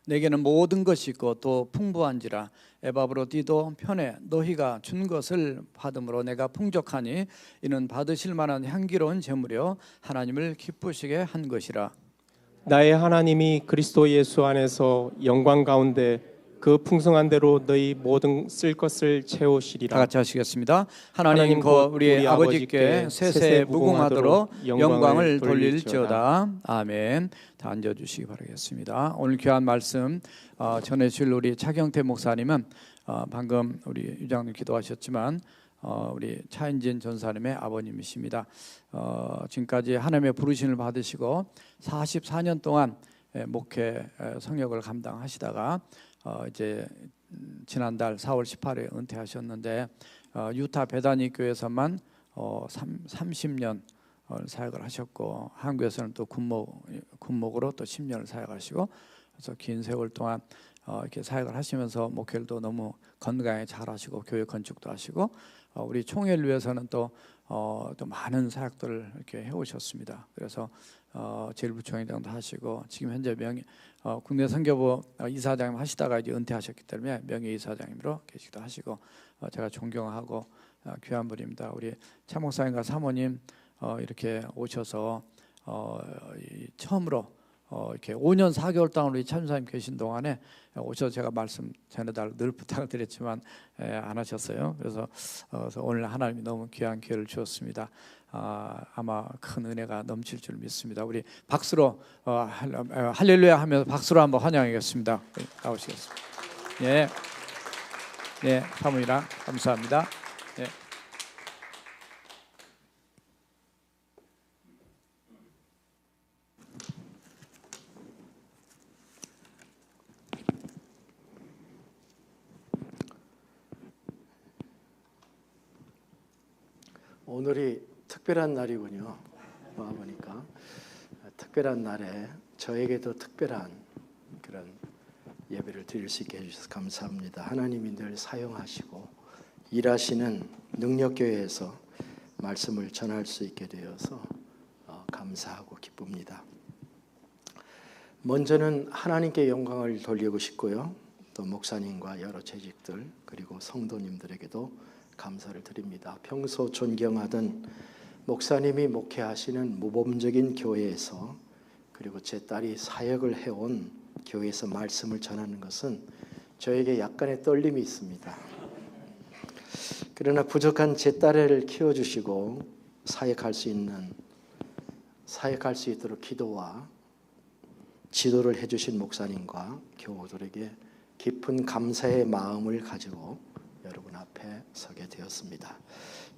내게는 모든 것이 있고 또 풍부한지라. 에바브로디도 편에 너희가 준 것을 받음으로 내가 풍족하니 이는 받으실 만한 향기로운 제물이요 하나님을 기쁘시게 한 것이라. 나의 하나님이 그리스도 예수 안에서 영광 가운데 그 풍성한 대로 너희 모든 쓸 것을 채우시리라. 다 같이 하시겠습니다. 하나님 곧 우리 아버지께 세세 무궁하도록 영광을 돌릴지어다. 아멘. 다 앉아주시기 바라겠습니다. 오늘 귀한 말씀 전해주실 우리 차경태 목사님은 방금 우리 유장님 기도하셨지만 우리 차인진 전사님의 아버님이십니다. 지금까지 하나님의 부르심을 받으시고 44년 동안 목회 성역을 감당하시다가 이제 지난달 4월 18일에 은퇴하셨는데 유타 베다니 교회에서만 30년 사역을 하셨고 한국에서는 또 군목으로 또 10년을 사역하시고 그래서 긴 세월 동안 이렇게 사역을 하시면서 목회를 너무 건강하게 잘하시고 교회 건축도 하시고 우리 총회를 위해서는 또 많은 사역들을 이렇게 해오셨습니다. 그래서 제일부총회장도 하시고 지금 현재 국내 선교부 이사장님 하시다가 이제 은퇴하셨기 때문에 명예이사장님으로 계시기도 하시고 제가 존경하고 귀한 분입니다. 우리 차 목사님과 사모님 이렇게 오셔서 처음으로 이렇게 5년 4개월 동안 우리 참사님 계신 동안에 오셔서 제가 말씀 전해달라고 늘 부탁을 드렸지만 안 하셨어요. 그래서 오늘 하나님이 너무 귀한 기회를 주었습니다. 아마 큰 은혜가 넘칠 줄 믿습니다. 우리 박수로 할렐루야 하면서 박수로 한번 환영하겠습니다. 나오시겠습니다. 예, 네, 사모님이랑 감사합니다. 예. 오늘이 특별한 날이군요. 보니까 특별한 날에 저에게도 특별한 그런 예배를 드릴 수 있게 해주셔서 감사합니다. 하나님이 늘 사용하시고 일하시는 능력교회에서 말씀을 전할 수 있게 되어서 감사하고 기쁩니다. 먼저는 하나님께 영광을 돌리고 싶고요. 또 목사님과 여러 재직들 그리고 성도님들에게도 감사를 드립니다. 평소 존경하던 목사님이 목회하시는 모범적인 교회에서 그리고 제 딸이 사역을 해온 교회에서 말씀을 전하는 것은 저에게 약간의 떨림이 있습니다. 그러나 부족한 제 딸을 키워주시고 사역할 수 있도록 기도와 지도를 해주신 목사님과 교우들에게 깊은 감사의 마음을 가지고 여러분 앞에 서게 되었습니다.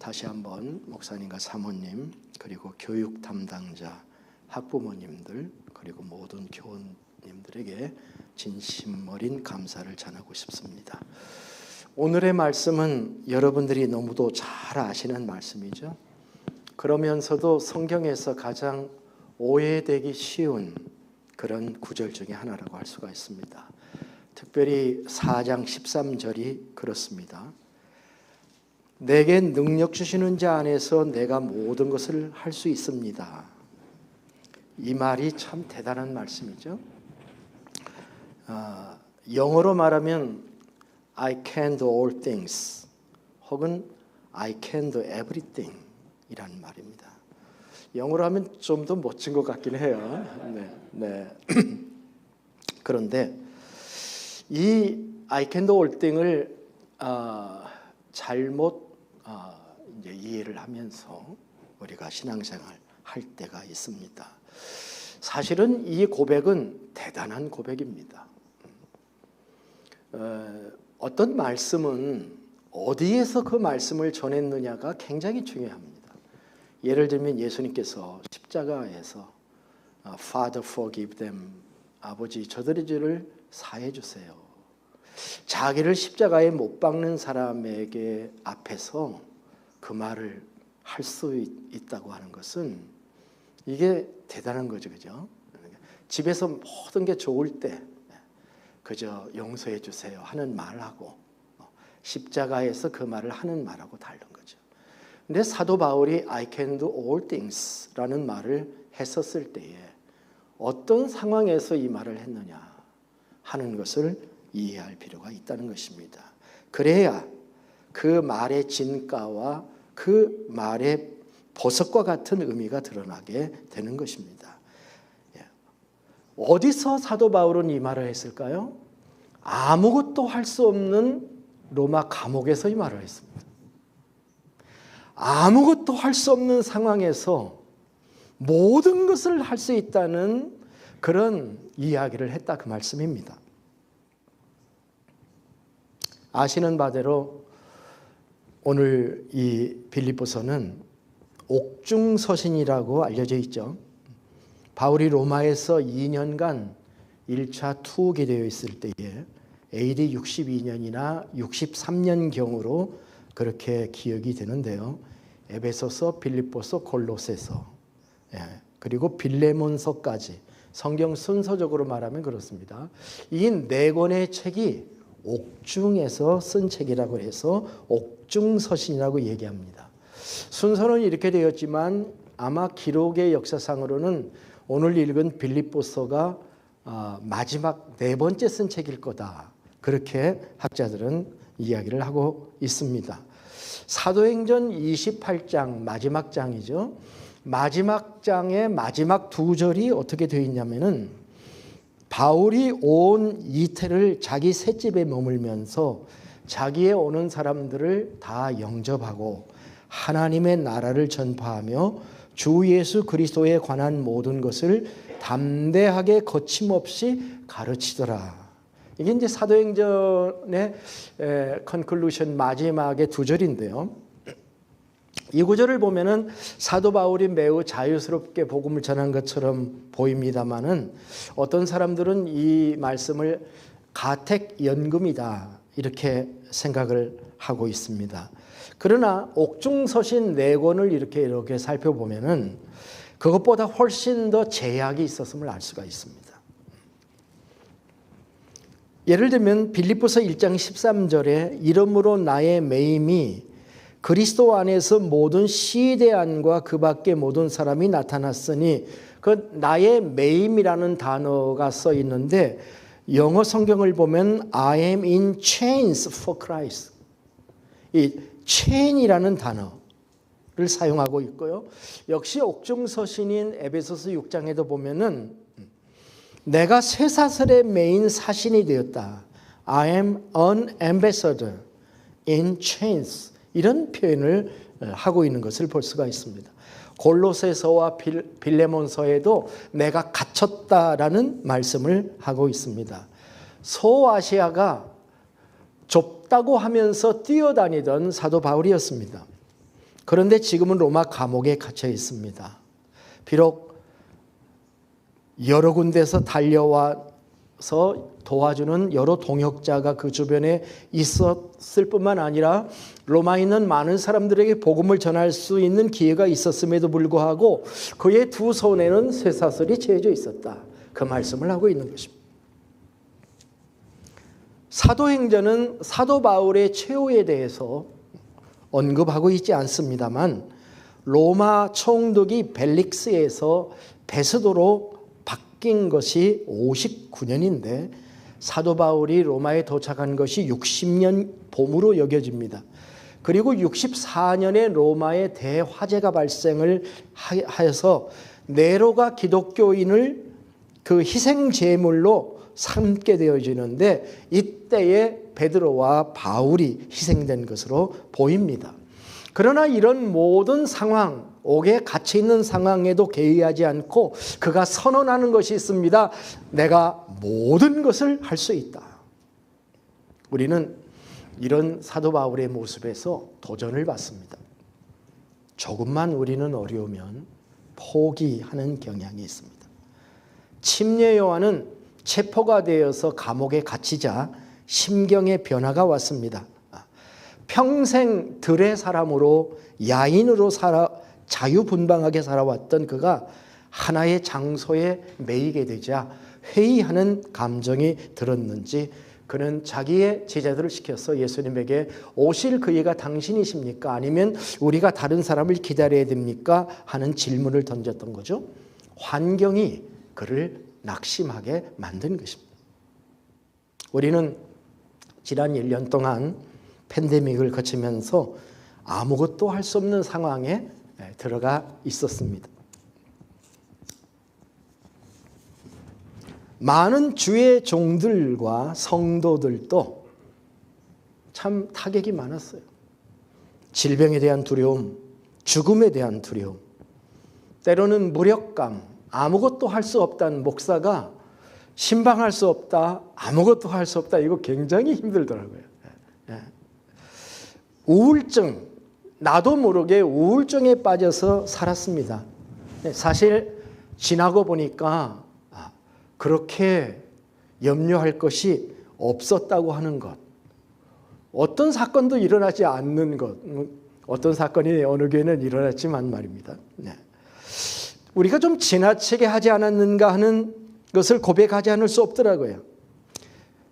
다시 한번 목사님과 사모님 그리고 교육 담당자 학부모님들 그리고 모든 교원님들에게 진심 어린 감사를 전하고 싶습니다. 오늘의 말씀은 여러분들이 너무도 잘 아시는 말씀이죠. 그러면서도 성경에서 가장 오해되기 쉬운 그런 구절 중에 하나라고 할 수가 있습니다. 특별히 4장 13절이 그렇습니다. 내게 능력 주시는 자 안에서 내가 모든 것을 할 수 있습니다. 이 말이 참 대단한 말씀이죠. 영어로 말하면 I can do all things 혹은 I can do everything 이라는 말입니다. 영어로 하면 좀 더 멋진 것 같긴 해요. 네. 그런데 이 I can do all thing을 잘못 이제 이해를 하면서 우리가 신앙생활 할 때가 있습니다. 사실은 이 고백은 대단한 고백입니다. 어떤 말씀은 어디에서 그 말씀을 전했느냐가 굉장히 중요합니다. 예를 들면 예수님께서 십자가에서 Father forgive them, 아버지 저들의 죄를 사해 주세요. 자기를 십자가에 못 박는 사람에게 앞에서 그 말을 할 수 있다고 하는 것은 이게 대단한 거죠, 그죠? 집에서 모든 게 좋을 때 그저 용서해 주세요 하는 말하고 십자가에서 그 말을 하는 말하고 다른 거죠. 근데 사도 바울이 I can do all things라는 말을 했었을 때에 어떤 상황에서 이 말을 했느냐 하는 것을 이해할 필요가 있다는 것입니다. 그래야 그 말의 진가와 그 말의 보석과 같은 의미가 드러나게 되는 것입니다. 어디서 사도 바울은 이 말을 했을까요? 아무것도 할 수 없는 로마 감옥에서 이 말을 했습니다. 아무것도 할 수 없는 상황에서 모든 것을 할 수 있다는 그런 이야기를 했다, 그 말씀입니다. 아시는 바대로 오늘 이 빌립보서는 옥중서신이라고 알려져 있죠. 바울이 로마에서 2년간 1차 투옥이 되어 있을 때에 AD 62년이나 63년경으로 그렇게 기억이 되는데요. 에베소서, 빌립보서, 골로새서, 그리고 빌레몬서까지 성경 순서적으로 말하면 그렇습니다. 이 네 권의 책이 옥중에서 쓴 책이라고 해서 옥중서신이라고 얘기합니다. 순서는 이렇게 되었지만 아마 기록의 역사상으로는 오늘 읽은 빌립보서가 마지막 네 번째 쓴 책일 거다, 그렇게 학자들은 이야기를 하고 있습니다. 사도행전 28장 마지막 장이죠. 마지막 장의 마지막 두 절이 어떻게 되어 있냐면은 바울이 온 이태를 자기 셋집에 머물면서 자기의 오는 사람들을 다 영접하고 하나님의 나라를 전파하며 주 예수 그리스도에 관한 모든 것을 담대하게 거침없이 가르치더라. 이게 이제 사도행전의 컨클루션 마지막의 두 절인데요. 이 구절을 보면은 사도 바울이 매우 자유스럽게 복음을 전한 것처럼 보입니다만은 어떤 사람들은 이 말씀을 가택연금이다 이렇게 생각을 하고 있습니다. 그러나 옥중서신 네 권을 이렇게 살펴보면은 그것보다 훨씬 더 제약이 있었음을 알 수가 있습니다. 예를 들면 빌립보서 1장 13절에 이러므로 나의 매임이 그리스도 안에서 모든 시대안과 그 밖의 모든 사람이 나타났으니, 그 나의 매임이라는 단어가 써 있는데 영어 성경을 보면 I am in chains for Christ, 이 chain이라는 단어를 사용하고 있고요. 역시 옥중서신인 에베소서 6장에도 보면은 내가 쇠사슬에 매인 사신이 되었다. I am an ambassador in chains. 이런 표현을 하고 있는 것을 볼 수가 있습니다. 골로새서와 빌레몬서에도 내가 갇혔다라는 말씀을 하고 있습니다. 소아시아가 좁다고 하면서 뛰어다니던 사도 바울이었습니다. 그런데 지금은 로마 감옥에 갇혀 있습니다. 비록 여러 군데서 달려와서 도와주는 여러 동역자가 그 주변에 있었을 뿐만 아니라 로마에 있는 많은 사람들에게 복음을 전할 수 있는 기회가 있었음에도 불구하고 그의 두 손에는 쇠사슬이 채워져 있었다. 그 말씀을 하고 있는 것입니다. 사도행전은 사도 바울의 최후에 대해서 언급하고 있지 않습니다만 로마 총독이 벨릭스에서 베스도로 바뀐 것이 59년인데 사도 바울이 로마에 도착한 것이 60년 봄으로 여겨집니다. 그리고 64년에 로마에 대화재가 발생을 하여서 네로가 기독교인을 그 희생 제물로 삼게 되어지는데 이때에 베드로와 바울이 희생된 것으로 보입니다. 그러나 이런 모든 상황, 옥에 갇혀 있는 상황에도 개의하지 않고 그가 선언하는 것이 있습니다. 내가 모든 것을 할 수 있다. 우리는 이런 사도 바울의 모습에서 도전을 받습니다. 조금만 우리는 어려우면 포기하는 경향이 있습니다. 침례 요한은 체포가 되어서 감옥에 갇히자 심경의 변화가 왔습니다. 평생 들의 사람으로 야인으로 자유분방하게 살아왔던 그가 하나의 장소에 매이게 되자 회의하는 감정이 들었는지 그는 자기의 제자들을 시켜서 예수님에게 오실 그이가 당신이십니까? 아니면 우리가 다른 사람을 기다려야 됩니까? 하는 질문을 던졌던 거죠. 환경이 그를 낙심하게 만든 것입니다. 우리는 지난 1년 동안 팬데믹을 거치면서 아무것도 할 수 없는 상황에 들어가 있었습니다. 많은 주의 종들과 성도들도 참 타격이 많았어요. 질병에 대한 두려움, 죽음에 대한 두려움, 때로는 무력감, 아무것도 할 수 없다는 목사가 신방할 수 없다, 아무것도 할 수 없다, 이거 굉장히 힘들더라고요. 우울증, 나도 모르게 우울증에 빠져서 살았습니다. 사실 지나고 보니까 그렇게 염려할 것이 없었다고 하는 것, 어떤 사건도 일어나지 않는 것, 어떤 사건이 어느 교회는 일어났지만 말입니다. 우리가 좀 지나치게 하지 않았는가 하는 것을 고백하지 않을 수 없더라고요.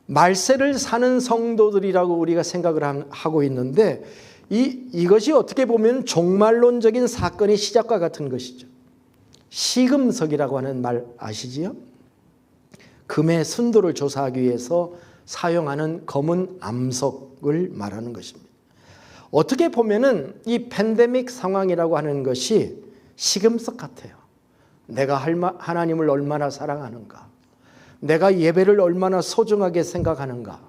말세를 사는 성도들이라고 우리가 생각을 하고 있는데 이것이 어떻게 보면 종말론적인 사건의 시작과 같은 것이죠. 시금석이라고 하는 말 아시지요? 금의 순도를 조사하기 위해서 사용하는 검은 암석을 말하는 것입니다. 어떻게 보면은 이 팬데믹 상황이라고 하는 것이 시금석 같아요. 내가 하나님을 얼마나 사랑하는가, 내가 예배를 얼마나 소중하게 생각하는가,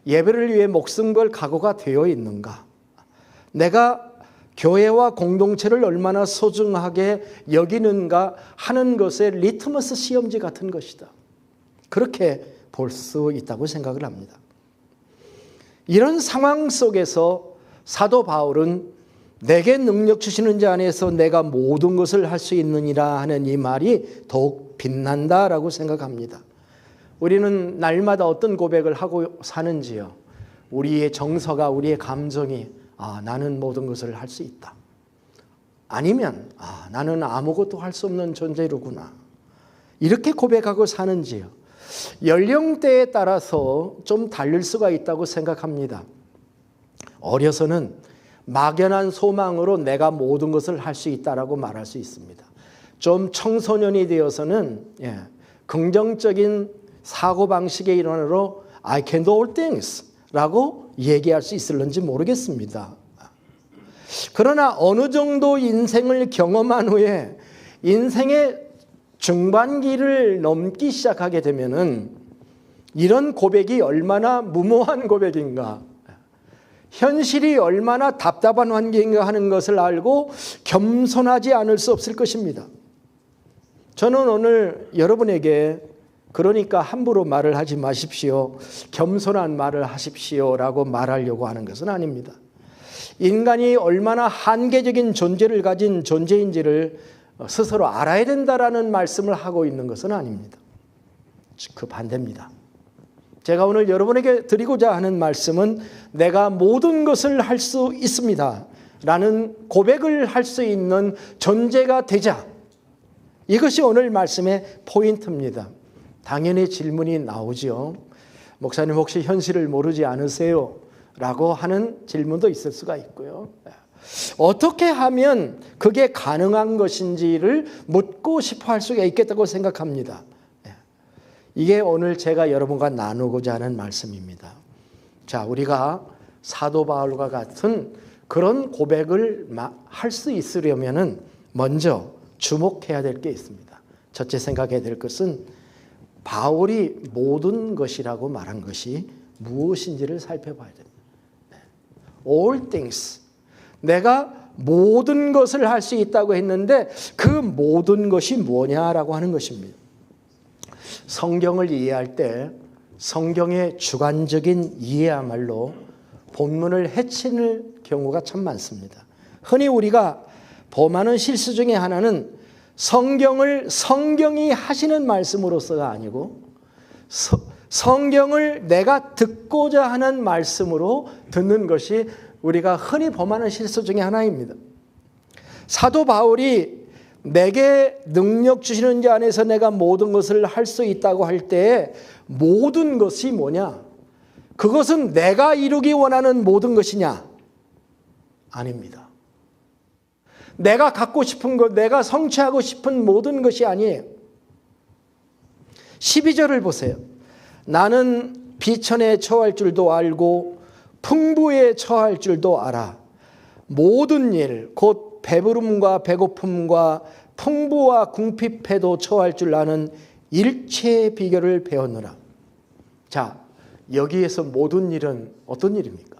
예배를 위해 목숨 걸 각오가 되어 있는가, 내가 교회와 공동체를 얼마나 소중하게 여기는가 하는 것의 리트머스 시험지 같은 것이다. 그렇게 볼 수 있다고 생각을 합니다. 이런 상황 속에서 사도 바울은 내게 능력 주시는 자 안에서 내가 모든 것을 할 수 있느니라 하는 이 말이 더욱 빛난다라고 생각합니다. 우리는 날마다 어떤 고백을 하고 사는지요? 우리의 정서가, 우리의 감정이 나는 모든 것을 할 수 있다, 아니면 나는 아무것도 할 수 없는 존재로구나, 이렇게 고백하고 사는지요? 연령대에 따라서 좀 다를 수가 있다고 생각합니다. 어려서는 막연한 소망으로 내가 모든 것을 할 수 있다라고 말할 수 있습니다. 좀 청소년이 되어서는 긍정적인 사고방식의 일환으로 I can do all things 라고 얘기할 수 있을런지 모르겠습니다. 그러나 어느 정도 인생을 경험한 후에 인생의 중반기를 넘기 시작하게 되면은 이런 고백이 얼마나 무모한 고백인가, 현실이 얼마나 답답한 환경인가 하는 것을 알고 겸손하지 않을 수 없을 것입니다. 저는 오늘 여러분에게 그러니까 함부로 말을 하지 마십시오, 겸손한 말을 하십시오라고 말하려고 하는 것은 아닙니다. 인간이 얼마나 한계적인 존재를 가진 존재인지를 스스로 알아야 된다라는 말씀을 하고 있는 것은 아닙니다. 그 반대입니다. 제가 오늘 여러분에게 드리고자 하는 말씀은 내가 모든 것을 할 수 있습니다 라는 고백을 할 수 있는 존재가 되자, 이것이 오늘 말씀의 포인트입니다. 당연히 질문이 나오죠. 목사님 혹시 현실을 모르지 않으세요? 라고 하는 질문도 있을 수가 있고요. 어떻게 하면 그게 가능한 것인지를 묻고 싶어 할 수가 있겠다고 생각합니다. 이게 오늘 제가 여러분과 나누고자 하는 말씀입니다. 자, 우리가 사도 바울과 같은 그런 고백을 할 수 있으려면은 먼저 주목해야 될 게 있습니다. 첫째 생각해야 될 것은 바울이 모든 것이라고 말한 것이 무엇인지를 살펴봐야 됩니다. All things. 내가 모든 것을 할 수 있다고 했는데 그 모든 것이 뭐냐라고 하는 것입니다. 성경을 이해할 때 성경의 주관적인 이해야말로 본문을 해치는 경우가 참 많습니다. 흔히 우리가 범하는 실수 중에 하나는 성경을 성경이 하시는 말씀으로서가 아니고 성경을 내가 듣고자 하는 말씀으로 듣는 것이 우리가 흔히 범하는 실수 중에 하나입니다. 사도 바울이 내게 능력 주시는 자 안에서 내가 모든 것을 할 수 있다고 할 때 모든 것이 뭐냐? 그것은 내가 이루기 원하는 모든 것이냐? 아닙니다. 내가 갖고 싶은 것, 내가 성취하고 싶은 모든 것이 아니에요. 12절을 보세요. 나는 비천에 처할 줄도 알고 풍부에 처할 줄도 알아. 모든 일 곧 배부름과 배고픔과 풍부와 궁핍에도 처할 줄 아는 일체의 비결을 배웠노라. 자, 여기에서 모든 일은 어떤 일입니까?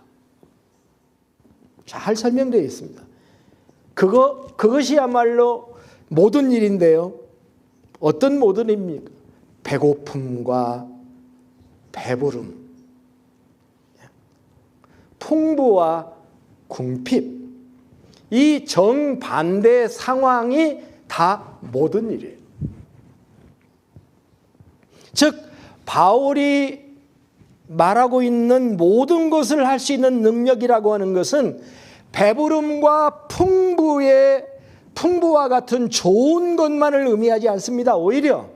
잘 설명되어 있습니다. 그것이야말로 모든 일인데요. 어떤 모든 일입니까? 배고픔과 배부름, 풍부와 궁핍, 이 정반대 상황이 다 모든 일이에요. 즉 바울이 말하고 있는 모든 것을 할 수 있는 능력이라고 하는 것은 배부름과 풍부와 같은 좋은 것만을 의미하지 않습니다. 오히려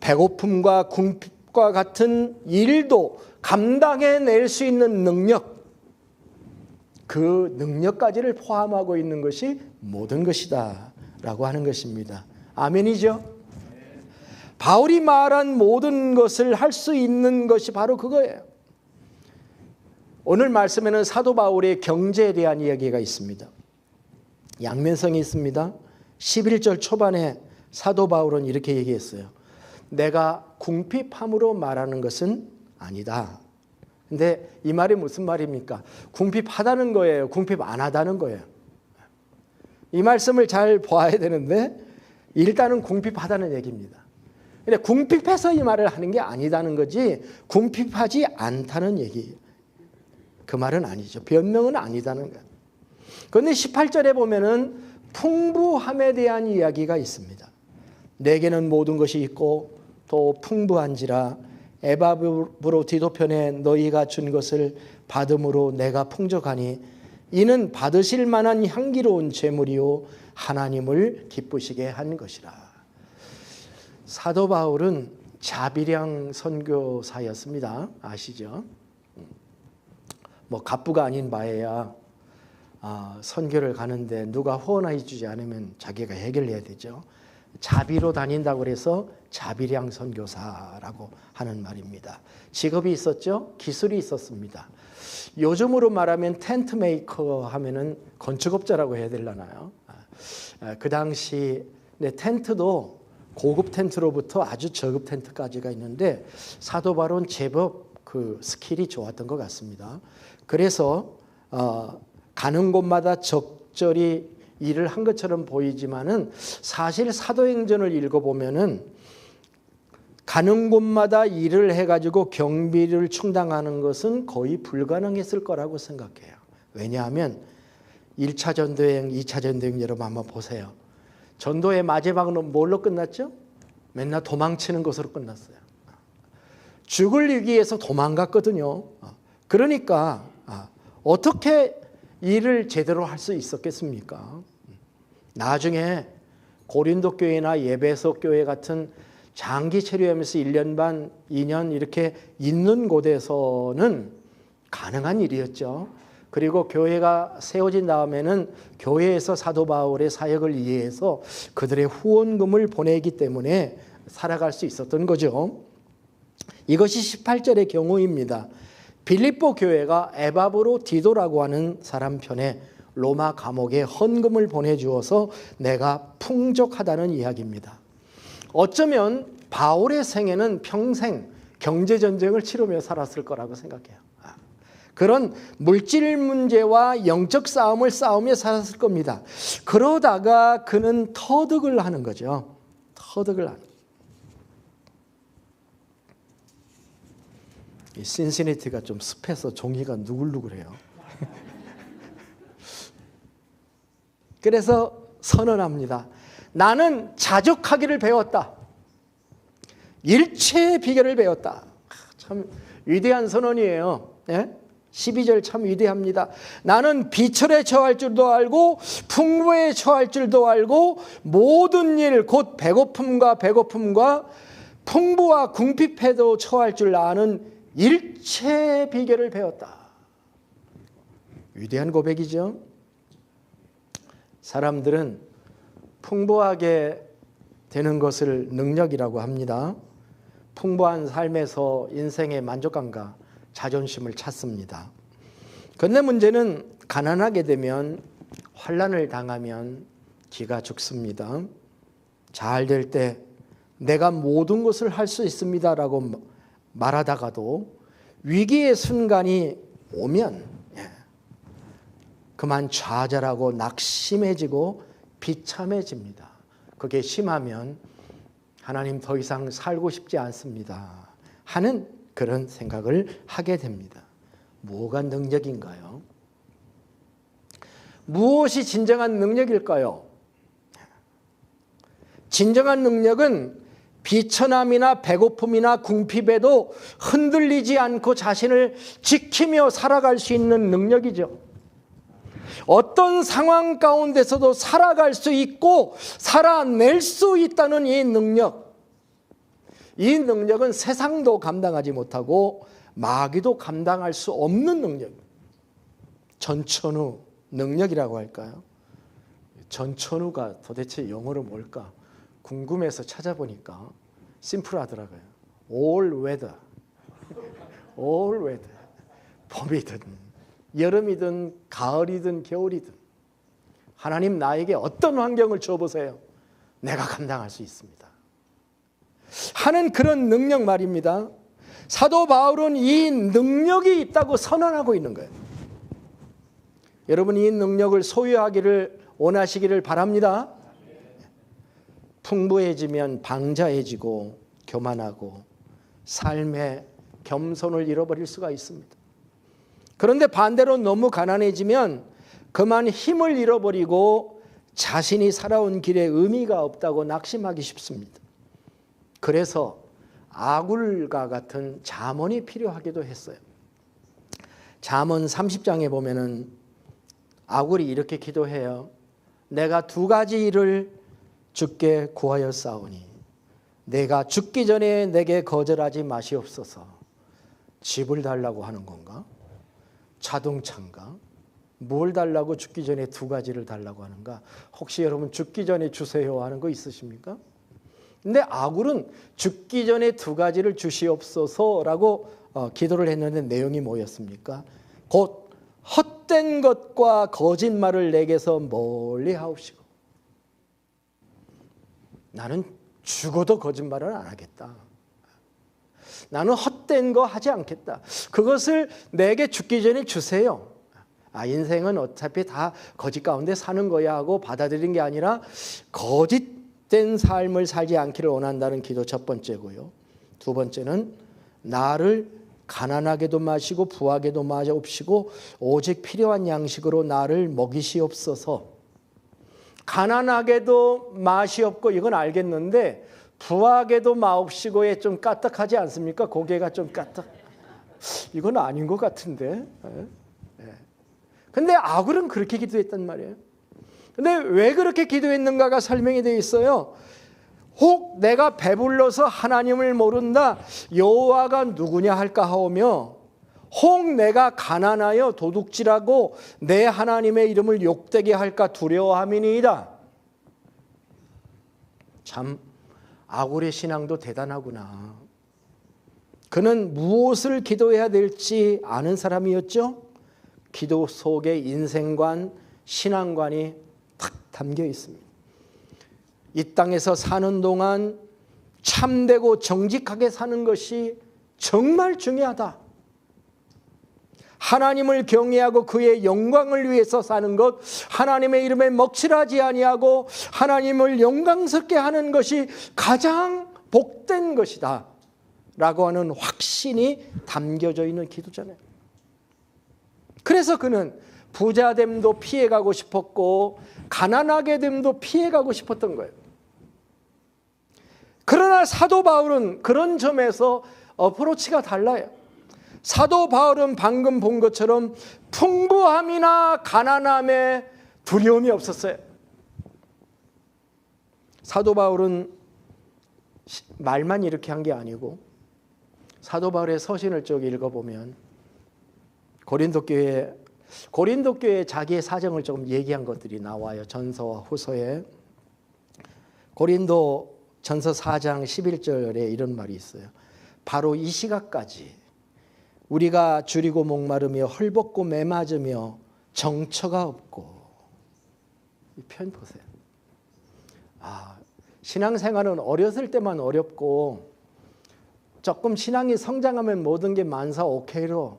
배고픔과 궁핍과 같은 일도 감당해낼 수 있는 능력, 그 능력까지를 포함하고 있는 것이 모든 것이다 라고 하는 것입니다. 아멘이죠? 바울이 말한 모든 것을 할 수 있는 것이 바로 그거예요. 오늘 말씀에는 사도 바울의 경제에 대한 이야기가 있습니다. 양면성이 있습니다. 11절 초반에 사도 바울은 이렇게 얘기했어요. 내가 궁핍함으로 말하는 것은 아니다. 근데 이 말이 무슨 말입니까? 궁핍하다는 거예요? 궁핍 안 하다는 거예요? 이 말씀을 잘 봐야 되는데 일단은 궁핍하다는 얘기입니다. 근데 궁핍해서 이 말을 하는 게 아니다는 거지 궁핍하지 않다는 얘기. 그 말은 아니죠. 변명은 아니다는 거예요. 그런데 18절에 보면은 풍부함에 대한 이야기가 있습니다. 내게는 모든 것이 있고 또 풍부한지라 에바브로디도편에 너희가 준 것을 받음으로 내가 풍족하니 이는 받으실 만한 향기로운 제물이요 하나님을 기쁘시게 한 것이라. 사도 바울은 자비량 선교사였습니다. 아시죠? 뭐 갑부가 아닌 바에야 선교를 가는데 누가 후원해 주지 않으면 자기가 해결해야 되죠. 자비로 다닌다고 그래서 자비량 선교사라고 하는 말입니다. 직업이 있었죠. 기술이 있었습니다. 요즘으로 말하면 텐트 메이커 하면은 건축업자라고 해야 되려나요? 그 당시 텐트도 고급 텐트로부터 아주 저급 텐트까지가 있는데 사도 바울은 제법 그 스킬이 좋았던 것 같습니다. 그래서 가는 곳마다 적절히 일을 한 것처럼 보이지만은 사실 사도행전을 읽어보면은 가는 곳마다 일을 해가지고 경비를 충당하는 것은 거의 불가능했을 거라고 생각해요. 왜냐하면 1차 전도여행, 2차 전도여행 여러분 한번 보세요. 전도의 마지막은 뭘로 끝났죠? 맨날 도망치는 것으로 끝났어요. 죽을 위기에서 도망갔거든요. 그러니까 어떻게 일을 제대로 할 수 있었겠습니까? 나중에 고린도 교회나 예배소 교회 같은 장기 체류하면서 1년 반, 2년 이렇게 있는 곳에서는 가능한 일이었죠. 그리고 교회가 세워진 다음에는 교회에서 사도 바울의 사역을 이해해서 그들의 후원금을 보내기 때문에 살아갈 수 있었던 거죠. 이것이 18절의 경우입니다. 빌립보 교회가 에바브로디도라고 하는 사람 편에 로마 감옥에 헌금을 보내주어서 내가 풍족하다는 이야기입니다. 어쩌면 바울의 생애는 평생 경제전쟁을 치르며 살았을 거라고 생각해요. 그런 물질 문제와 영적 싸움을 싸우며 살았을 겁니다. 그러다가 그는 터득을 하는 거죠. 터득을 하는. 이 신시내티가 좀 습해서 종이가 누글누글해요. 그래서 선언합니다. 나는 자족하기를 배웠다. 일체의 비결을 배웠다. 참 위대한 선언이에요. 네? 12절 참 위대합니다. 나는 비철에 처할 줄도 알고 풍부에 처할 줄도 알고 모든 일 곧 배고픔과 풍부와 궁핍에도 처할 줄 아는 일체의 비결을 배웠다. 위대한 고백이죠. 사람들은 풍부하게 되는 것을 능력이라고 합니다. 풍부한 삶에서 인생의 만족감과 자존심을 찾습니다. 그런데 문제는 가난하게 되면, 환난을 당하면 기가 죽습니다. 잘 될 때 내가 모든 것을 할 수 있습니다라고 말하다가도 위기의 순간이 오면 그만 좌절하고 낙심해지고 비참해집니다. 그게 심하면 하나님 더 이상 살고 싶지 않습니다 하는 그런 생각을 하게 됩니다. 뭐가 능력인가요? 무엇이 진정한 능력일까요? 진정한 능력은 비천함이나 배고픔이나 궁핍에도 흔들리지 않고 자신을 지키며 살아갈 수 있는 능력이죠. 어떤 상황 가운데서도 살아갈 수 있고 살아낼 수 있다는 이 능력. 이 능력은 세상도 감당하지 못하고 마귀도 감당할 수 없는 능력. 전천후 능력이라고 할까요? 전천후가 도대체 영어로 뭘까? 궁금해서 찾아보니까 심플하더라고요. All weather. All weather. 봄이든 여름이든 가을이든 겨울이든 하나님 나에게 어떤 환경을 줘보세요. 내가 감당할 수 있습니다 하는 그런 능력 말입니다. 사도 바울은 이 능력이 있다고 선언하고 있는 거예요. 여러분, 이 능력을 소유하기를 원하시기를 바랍니다. 풍부해지면 방자해지고 교만하고 삶의 겸손을 잃어버릴 수가 있습니다. 그런데 반대로 너무 가난해지면 그만 힘을 잃어버리고 자신이 살아온 길에 의미가 없다고 낙심하기 쉽습니다. 그래서 아굴과 같은 잠언이 필요하기도 했어요. 잠언 30장에 보면은 아굴이 이렇게 기도해요. 내가 두 가지 일을 주께 구하였사오니 내가 죽기 전에 내게 거절하지 마시옵소서. 집을 달라고 하는 건가? 자동차인가? 뭘 달라고 죽기 전에 두 가지를 달라고 하는가? 혹시 여러분 죽기 전에 주세요 하는 거 있으십니까? 근데 아굴은 죽기 전에 두 가지를 주시옵소서라고 기도를 했는데 내용이 뭐였습니까? 곧 헛된 것과 거짓말을 내게서 멀리 하옵시고, 나는 죽어도 거짓말을 안 하겠다. 나는 헛된 거 하지 않겠다. 그것을 내게 죽기 전에 주세요. 인생은 어차피 다 거짓 가운데 사는 거야 하고 받아들인 게 아니라 거짓된 삶을 살지 않기를 원한다는 기도 첫 번째고요. 두 번째는 나를 가난하게도 마시고 부하게도 마옵시고 오직 필요한 양식으로 나를 먹이시옵소서. 가난하게도 맛이 없고 이건 알겠는데 부하게도 마옵시고에 좀 까딱하지 않습니까? 고개가 좀 까딱. 이건 아닌 것 같은데. 근데 아굴은 그렇게 기도했단 말이에요. 근데 왜 그렇게 기도했는가가 설명이 되어 있어요. 혹 내가 배불러서 하나님을 모른다 여호와가 누구냐 할까 하오며, 혹 내가 가난하여 도둑질하고 내 하나님의 이름을 욕되게 할까 두려워함이니이다. 참 아굴의 신앙도 대단하구나. 그는 무엇을 기도해야 될지 아는 사람이었죠. 기도 속에 인생관, 신앙관이 탁 담겨 있습니다. 이 땅에서 사는 동안 참되고 정직하게 사는 것이 정말 중요하다. 하나님을 경외하고 그의 영광을 위해서 사는 것, 하나님의 이름에 먹칠하지 아니하고 하나님을 영광스럽게 하는 것이 가장 복된 것이다 라고 하는 확신이 담겨져 있는 기도잖아요. 그래서 그는 부자됨도 피해가고 싶었고 가난하게 됨도 피해가고 싶었던 거예요. 그러나 사도 바울은 그런 점에서 어프로치가 달라요. 사도 바울은 방금 본 것처럼 풍부함이나 가난함에 두려움이 없었어요. 사도 바울은 말만 이렇게 한 게 아니고 사도 바울의 서신을 쭉 읽어보면 고린도 교회에 자기의 사정을 조금 얘기한 것들이 나와요. 전서와 후서에. 고린도 전서 4장 11절에 이런 말이 있어요. 바로 이 시각까지 우리가 줄이고 목마르며 헐벗고 매맞으며 정처가 없고, 이 표현 보세요. 신앙생활은 어렸을 때만 어렵고 조금 신앙이 성장하면 모든 게 만사 오케이로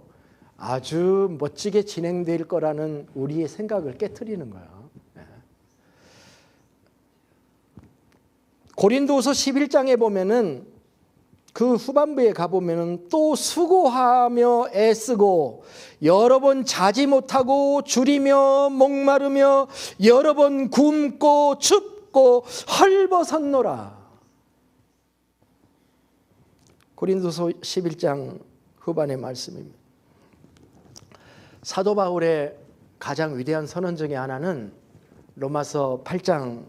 아주 멋지게 진행될 거라는 우리의 생각을 깨트리는 거예요. 고린도서 11장에 보면은 그 후반부에 가보면은 또 수고하며 애쓰고 여러 번 자지 못하고 줄이며 목마르며 여러 번 굶고 춥고 헐벗었노라. 고린도서 11장 후반의 말씀입니다. 사도 바울의 가장 위대한 선언 중에 하나는 로마서 8장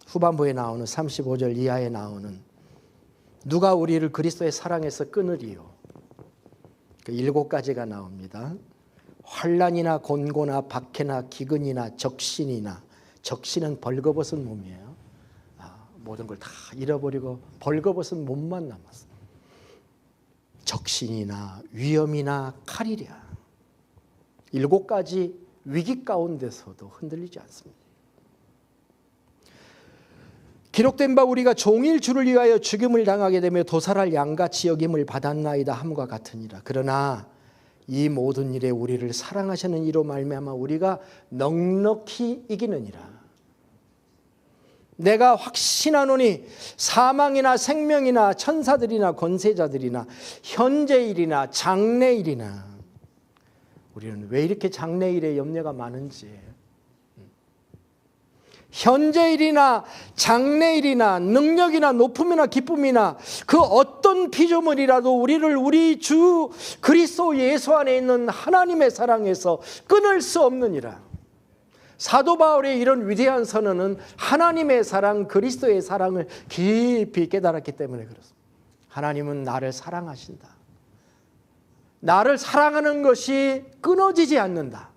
후반부에 나오는 35절 이하에 나오는 누가 우리를 그리스도의 사랑에서 끊으리요. 그 7가지가 나옵니다. 환난이나 곤고나 박해나 기근이나 적신이나, 적신은 벌거벗은 몸이에요. 모든 걸 다 잃어버리고 벌거벗은 몸만 남았어요. 적신이나 위험이나 칼이랴. 7가지 위기 가운데서도 흔들리지 않습니다. 기록된 바 우리가 종일 주를 위하여 죽임을 당하게 되며 도살할 양같이 여김을 받았나이다 함과 같으니라. 그러나 이 모든 일에 우리를 사랑하시는 이로 말미암아 우리가 넉넉히 이기느니라. 내가 확신하노니 사망이나 생명이나 천사들이나 권세자들이나 현재일이나 장래일이나, 우리는 왜 이렇게 장래일에 염려가 많은지, 현재일이나 장래일이나 능력이나 높음이나 기쁨이나 그 어떤 피조물이라도 우리를 우리 주 그리스도 예수 안에 있는 하나님의 사랑에서 끊을 수 없느니라. 사도 바울의 이런 위대한 선언은 하나님의 사랑, 그리스도의 사랑을 깊이 깨달았기 때문에 그렇습니다. 하나님은 나를 사랑하신다. 나를 사랑하는 것이 끊어지지 않는다.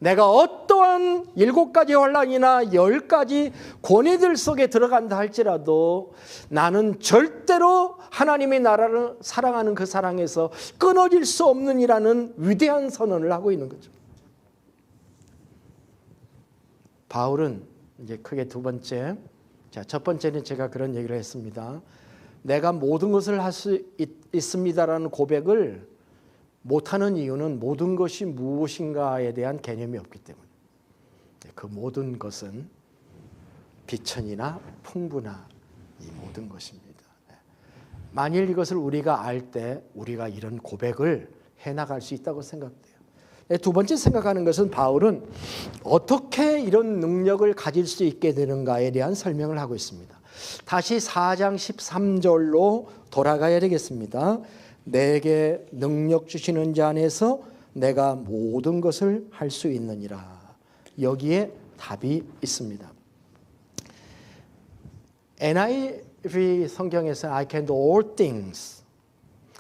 내가 어떠한 7가지 환난이나 10가지 고뇌들 속에 들어간다 할지라도 나는 절대로 하나님의 나라를 사랑하는 그 사랑에서 끊어질 수 없느니라는 위대한 선언을 하고 있는 거죠. 바울은 이제 크게 두 번째, 첫 번째는 제가 그런 얘기를 했습니다. 내가 모든 것을 할 수 있습니다라는 고백을 못하는 이유는 모든 것이 무엇인가에 대한 개념이 없기 때문에, 그 모든 것은 비천이나 풍부나 이 모든 것입니다. 만일 이것을 우리가 알 때 우리가 이런 고백을 해나갈 수 있다고 생각돼요. 두 번째 생각하는 것은 바울은 어떻게 이런 능력을 가질 수 있게 되는가에 대한 설명을 하고 있습니다. 다시 4장 13절로 돌아가야 되겠습니다. 내게 능력 주시는 자 안에서 내가 모든 것을 할 수 있느니라. 여기에 답이 있습니다. NIV 성경에서 I can do all things,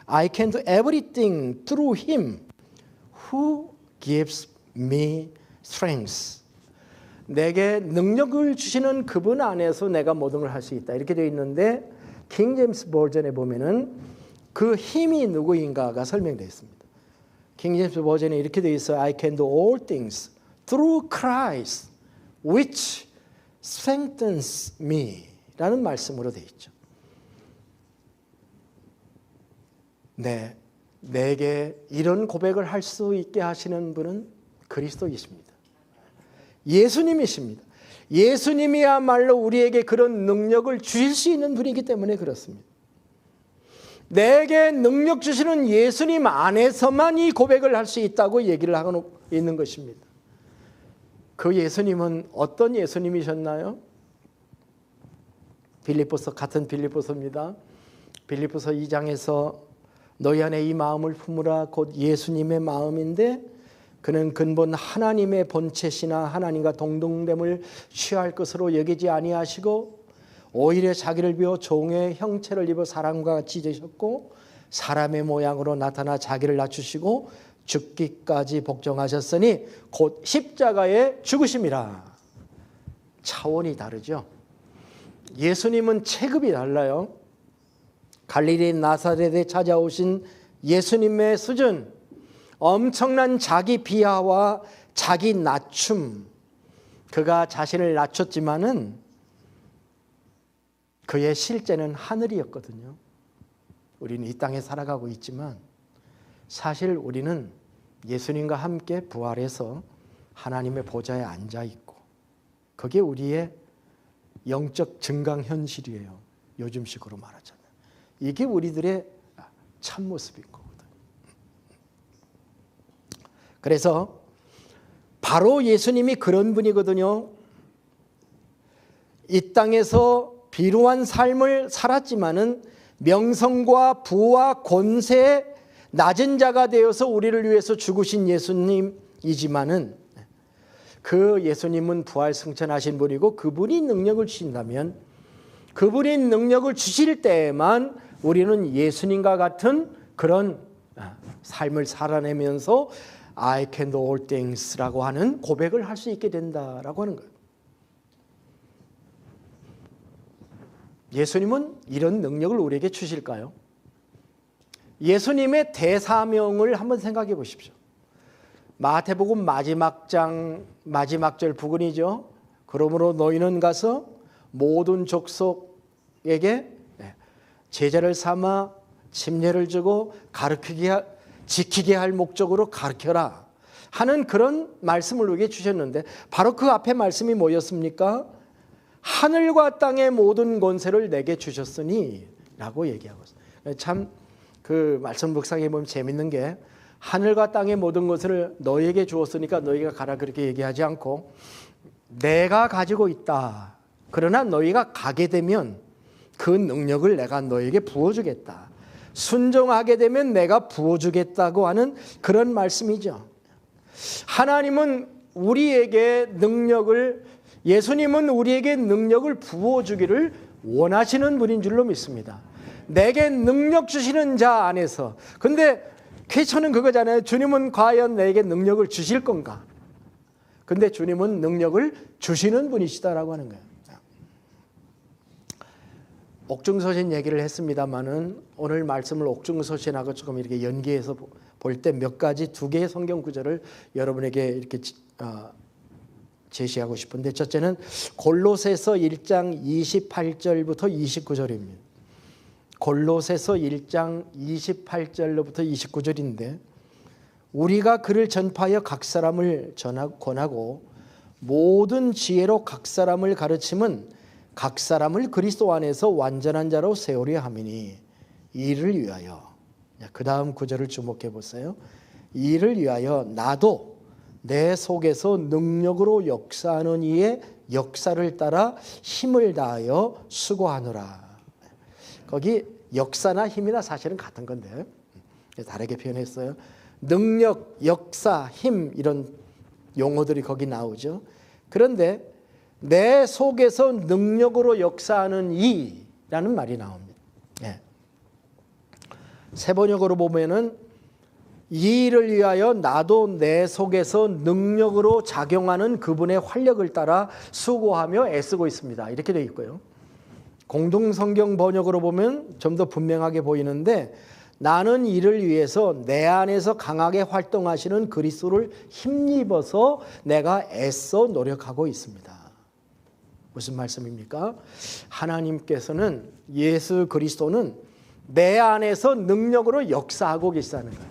I can do everything through him who gives me strength. 내게 능력을 주시는 그분 안에서 내가 모든 걸 할 수 있다. 이렇게 되어 있는데 킹 제임스 버전에 보면은 그 힘이 누구인가가 설명되어 있습니다. 킹 제임스 버전에 이렇게 되어 있어요. I can do all things through Christ which strengthens me 라는 말씀으로 되어 있죠. 네, 내게 이런 고백을 할 수 있게 하시는 분은 그리스도이십니다. 예수님이십니다. 예수님이야말로 우리에게 그런 능력을 주실 수 있는 분이기 때문에 그렇습니다. 내게 능력 주시는 예수님 안에서만 이 고백을 할 수 있다고 얘기를 하고 있는 것입니다. 그 예수님은 어떤 예수님이셨나요? 빌립보서, 같은 빌립보서입니다. 빌립보서 2장에서 너희 안에 이 마음을 품으라 곧 예수님의 마음인데 그는 근본 하나님의 본체시나 하나님과 동등됨을 취할 것으로 여기지 아니하시고 오히려 자기를 비워 종의 형체를 입어 사람과 같이 되셨고 사람의 모양으로 나타나 자기를 낮추시고 죽기까지 복종하셨으니 곧 십자가에 죽으심이라. 차원이 다르죠. 예수님은 체급이 달라요. 갈릴리 나사렛에 찾아오신 예수님의 수준, 엄청난 자기 비하와 자기 낮춤, 그가 자신을 낮췄지만은 그의 실제는 하늘이었거든요. 우리는 이 땅에 살아가고 있지만 사실 우리는 예수님과 함께 부활해서 하나님의 보좌에 앉아 있고, 그게 우리의 영적 증강 현실이에요. 요즘식으로 말하자면 이게 우리들의 참모습인 거거든. 그래서 바로 예수님이 그런 분이거든요. 이 땅에서 비루한 삶을 살았지만은 명성과 부와 권세, 낮은 자가 되어서 우리를 위해서 죽으신 예수님이지만은 그 예수님은 부활 승천하신 분이고, 그분이 능력을 주신다면, 그분이 능력을 주실 때에만 우리는 예수님과 같은 그런 삶을 살아내면서 I can do all things라고 하는 고백을 할 수 있게 된다라고 하는 거예요. 예수님은 이런 능력을 우리에게 주실까요? 예수님의 대사명을 한번 생각해 보십시오. 마태복음 마지막 장 마지막 절 부근이죠. 그러므로 너희는 가서 모든 족속에게 제자를 삼아 침례를 주고 지키게 할 목적으로 가르쳐라 하는 그런 말씀을 우리에게 주셨는데, 바로 그 앞에 말씀이 뭐였습니까? 하늘과 땅의 모든 권세를 내게 주셨으니 라고 얘기하고 있어요. 참 그 말씀 묵상해 보면 재밌는 게, 하늘과 땅의 모든 것을 너에게 주었으니까 너희가 가라 그렇게 얘기하지 않고, 내가 가지고 있다, 그러나 너희가 가게 되면 그 능력을 내가 너에게 부어주겠다, 순종하게 되면 내가 부어주겠다고 하는 그런 말씀이죠. 하나님은 우리에게 능력을, 예수님은 우리에게 능력을 부어주기를 원하시는 분인 줄로 믿습니다. 내게 능력 주시는 자 안에서. 근데 퀘스천은 그거잖아요. 주님은 과연 내게 능력을 주실 건가? 근데 주님은 능력을 주시는 분이시다라고 하는 거예요. 옥중서신 얘기를 했습니다만은 오늘 말씀을 옥중서신하고 조금 이렇게 연계해서 볼 때 몇 가지, 두 개의 성경 구절을 여러분에게 이렇게 제시하고 싶은데, 첫째는 골로새서 1장 28절부터 29절입니다. 골로새서 1장 28절로부터 29절인데, 우리가 그를 전파하여 각 사람을 권하고 모든 지혜로 각 사람을 가르침은 각 사람을 그리스도 안에서 완전한 자로 세우려 함이니, 이를 위하여, 그 다음 구절을 주목해 보세요. 이를 위하여 나도 내 속에서 능력으로 역사하는 이의 역사를 따라 힘을 다하여 수고하노라. 거기 역사나 힘이나 사실은 같은 건데 다르게 표현했어요. 능력, 역사, 힘, 이런 용어들이 거기 나오죠. 그런데 내 속에서 능력으로 역사하는 이라는 말이 나옵니다. 세 번역으로 보면은 이를 위하여 나도 내 속에서 능력으로 작용하는 그분의 활력을 따라 수고하며 애쓰고 있습니다. 이렇게 되어 있고요. 공동성경 번역으로 보면 좀 더 분명하게 보이는데, 나는 이를 위해서 내 안에서 강하게 활동하시는 그리스도를 힘입어서 내가 애써 노력하고 있습니다. 무슨 말씀입니까? 하나님께서는, 예수 그리스도는 내 안에서 능력으로 역사하고 계시다는 거예요.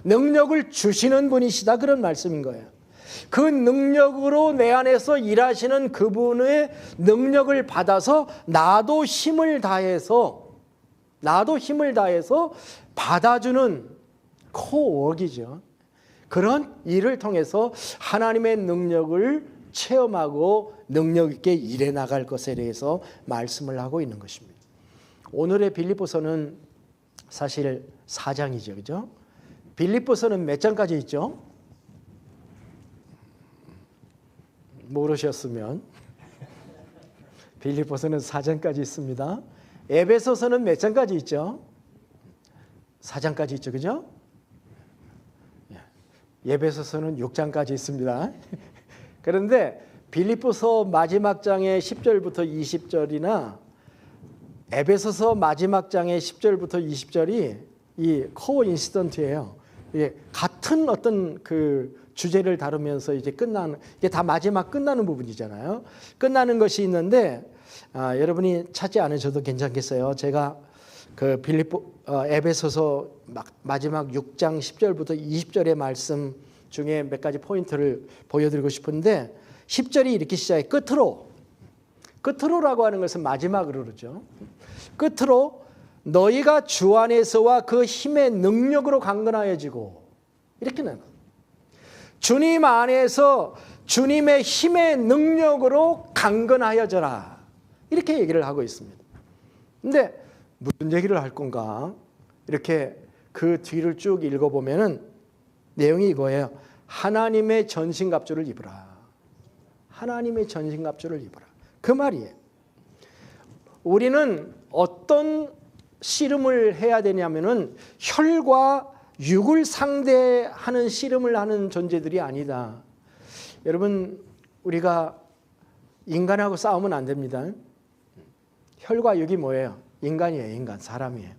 능력을 주시는 분이시다, 그런 말씀인 거예요. 그 능력으로 내 안에서 일하시는 그분의 능력을 받아서 나도 힘을 다해서 받아주는 코워크이죠. 그런 일을 통해서 하나님의 능력을 체험하고 능력 있게 일해 나갈 것에 대해서 말씀을 하고 있는 것입니다. 오늘의 빌립보서는 사실 4장이죠. 그죠? 빌립보서는 몇 장까지 있죠? 모르셨으면 빌립보서는 4장까지 있습니다. 에베소서는 몇 장까지 있죠? 4장까지 있죠. 그죠? 에베소서는 6장까지 있습니다. 그런데 빌립보서 마지막 장의 10절부터 20절이나 에베소서 마지막 장의 10절부터 20절이 이 코인시던트예요. 이게 같은 어떤 그 주제를 다루면서 이제 끝나는, 이게 다 마지막 끝나는 부분이잖아요. 끝나는 것이 있는데 여러분이 찾지 않으셔도 괜찮겠어요. 제가 그 에베소서 마지막 6장 10절부터 20절의 말씀 중에 몇 가지 포인트를 보여드리고 싶은데 10절이 이렇게 시작해. 끝으로라고 하는 것은 마지막으로 그러죠. 끝으로 너희가 주 안에서와 그 힘의 능력으로 강건하여지고, 이렇게 나와요. 주님 안에서 주님의 힘의 능력으로 강건하여져라, 이렇게 얘기를 하고 있습니다. 근데 무슨 얘기를 할 건가? 이렇게 그 뒤를 쭉 읽어보면은 내용이 이거예요. 하나님의 전신갑주를 입으라. 하나님의 전신갑주를 입으라. 그 말이에요. 우리는 어떤 씨름을 해야 되냐면은 혈과 육을 상대하는 씨름을 하는 존재들이 아니다. 여러분, 우리가 인간하고 싸우면 안 됩니다. 혈과 육이 뭐예요? 인간이에요. 인간, 사람이에요.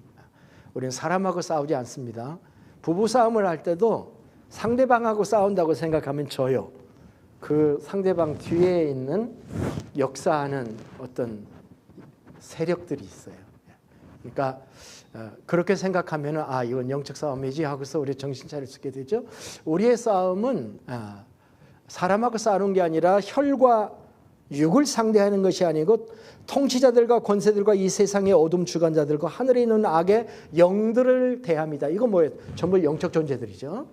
우리는 사람하고 싸우지 않습니다. 부부 싸움을 할 때도 상대방하고 싸운다고 생각하면 져요. 그 상대방 뒤에 있는 역사하는 어떤 세력들이 있어요. 그러니까 그렇게 생각하면 이건 영적 싸움이지 하고서 우리 정신 차릴 수 있게 되죠. 우리의 싸움은 사람하고 싸우는 게 아니라 혈과 육을 상대하는 것이 아니고 통치자들과 권세들과 이 세상의 어둠 주관자들과 하늘에 있는 악의 영들을 대합니다. 이거 뭐예요? 전부 영적 존재들이죠.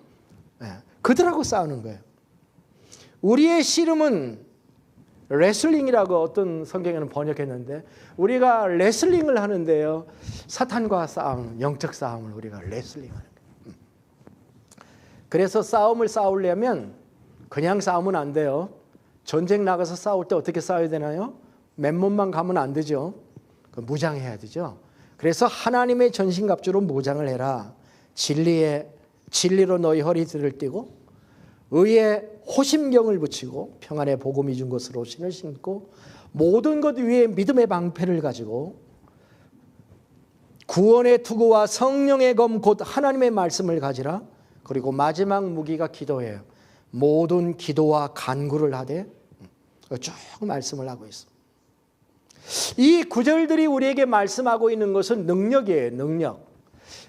그들하고 싸우는 거예요. 우리의 씨름은 레슬링이라고 어떤 성경에는 번역했는데, 우리가 레슬링을 하는데요, 사탄과 싸움, 영적 싸움을 우리가 레슬링하는 거예요. 그래서 싸움을 싸우려면 그냥 싸우면 안 돼요. 전쟁 나가서 싸울 때 어떻게 싸워야 되나요? 맨몸만 가면 안 되죠. 무장해야 되죠. 그래서 하나님의 전신갑주로 무장을 해라. 진리로 너희 허리들을 띠고 의의 호심경을 붙이고 평안의 복음이 준 것으로 신을 신고 모든 것 위에 믿음의 방패를 가지고 구원의 투구와 성령의 검 곧 하나님의 말씀을 가지라. 그리고 마지막 무기가 기도예요. 모든 기도와 간구를 하되, 쭉 말씀을 하고 있어. 이 구절들이 우리에게 말씀하고 있는 것은 능력이에요.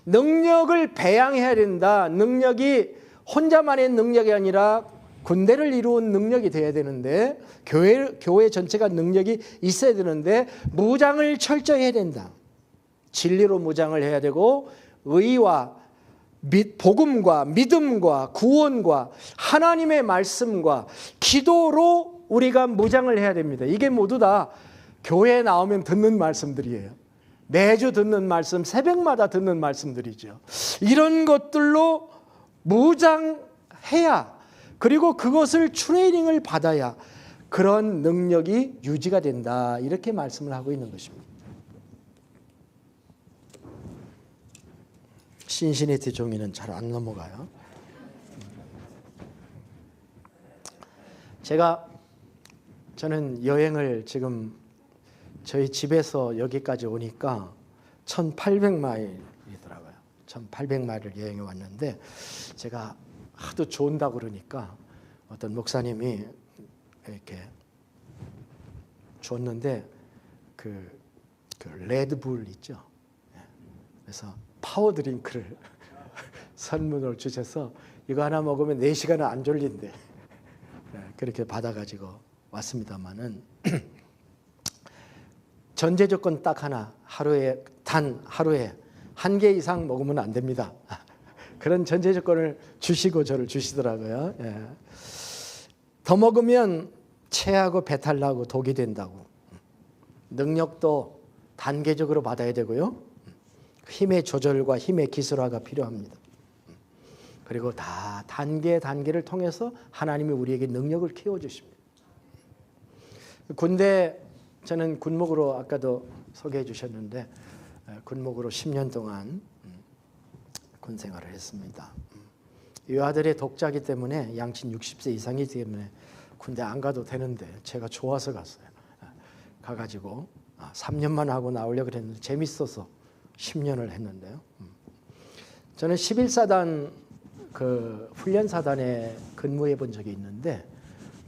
능력을 배양해야 된다. 능력이 혼자만의 능력이 아니라 군대를 이루는 능력이 돼야 되는데, 교회 전체가 능력이 있어야 되는데 무장을 철저히 해야 된다. 진리로 무장을 해야 되고 의와 복음과 믿음과 구원과 하나님의 말씀과 기도로 우리가 무장을 해야 됩니다. 이게 모두 다 교회에 나오면 듣는 말씀들이에요. 매주 듣는 말씀, 새벽마다 듣는 말씀들이죠. 이런 것들로 무장해야, 그리고 그것을 트레이닝을 받아야 그런 능력이 유지가 된다. 이렇게 말씀을 하고 있는 것입니다. 신시내티 종이는 잘 안 넘어가요. 저는 여행을 지금 저희 집에서 여기까지 오니까 1800마일이더라고요. 1800마일을 여행해 왔는데, 제가 하도 좋은다고 그러니까 어떤 목사님이 이렇게 줬는데 그 레드불 있죠. 그래서 파워드링크를 선물로 주셔서 이거 하나 먹으면 4시간은 안 졸린대. 그렇게 받아가지고 왔습니다만은 전제 조건 딱 하나, 단 하루에 1개 이상 먹으면 안 됩니다. 그런 전제 조건을 주시고 저를 주시더라고요. 더 먹으면 체하고 배탈 나고 독이 된다고. 능력도 단계적으로 받아야 되고요. 힘의 조절과 힘의 기술화가 필요합니다. 그리고 다 단계를 통해서 하나님이 우리에게 능력을 키워주십니다. 저는 군목으로 아까도 소개해 주셨는데, 군목으로 10년 동안 군 생활을 했습니다. 이 아들의 독자기 때문에 양친 60세 이상이기 때문에 군대 안 가도 되는데 제가 좋아서 갔어요. 가가지고 3년만 하고 나오려고 그랬는데 재밌어서 10년을 했는데요. 저는 11사단 그 훈련사단에 근무해 본 적이 있는데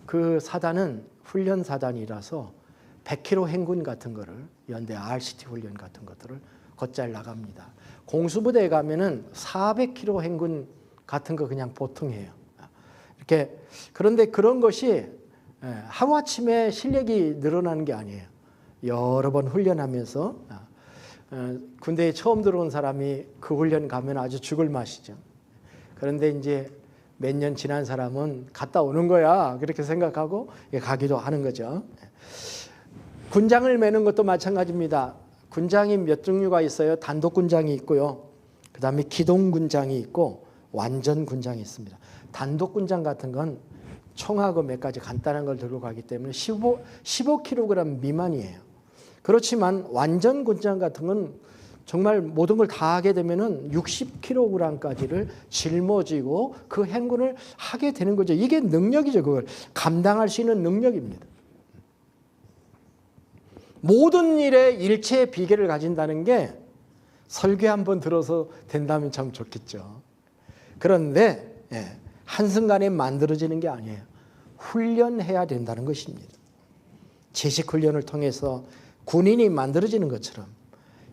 그 사단은 훈련사단이라서 100km 행군 같은 거를 연대 RCT 훈련 같은 것들을 곧잘 나갑니다. 공수부대에 가면은 400km 행군 같은 거 그냥 보통 해요. 이렇게 그런데 그런 것이 하루아침에 실력이 늘어나는 게 아니에요. 여러 번 훈련하면서 군대에 처음 들어온 사람이 그 훈련 가면 아주 죽을 맛이죠. 그런데 이제 몇 년 지난 사람은 갔다 오는 거야 그렇게 생각하고 가기도 하는 거죠. 군장을 매는 것도 마찬가지입니다. 군장이 몇 종류가 있어요. 단독 군장이 있고요. 그 다음에 기동 군장이 있고 완전 군장이 있습니다. 단독 군장 같은 건 총하고 몇 가지 간단한 걸 들고 가기 때문에 15kg 미만이에요. 그렇지만 완전 군장 같은 건 정말 모든 걸 다 하게 되면은 60kg까지를 짊어지고 그 행군을 하게 되는 거죠. 이게 능력이죠. 그걸 감당할 수 있는 능력입니다. 모든 일에 일체의 비결을 가진다는 게 설교 한번 들어서 된다면 참 좋겠죠. 그런데 한순간에 만들어지는 게 아니에요. 훈련해야 된다는 것입니다. 제식 훈련을 통해서 군인이 만들어지는 것처럼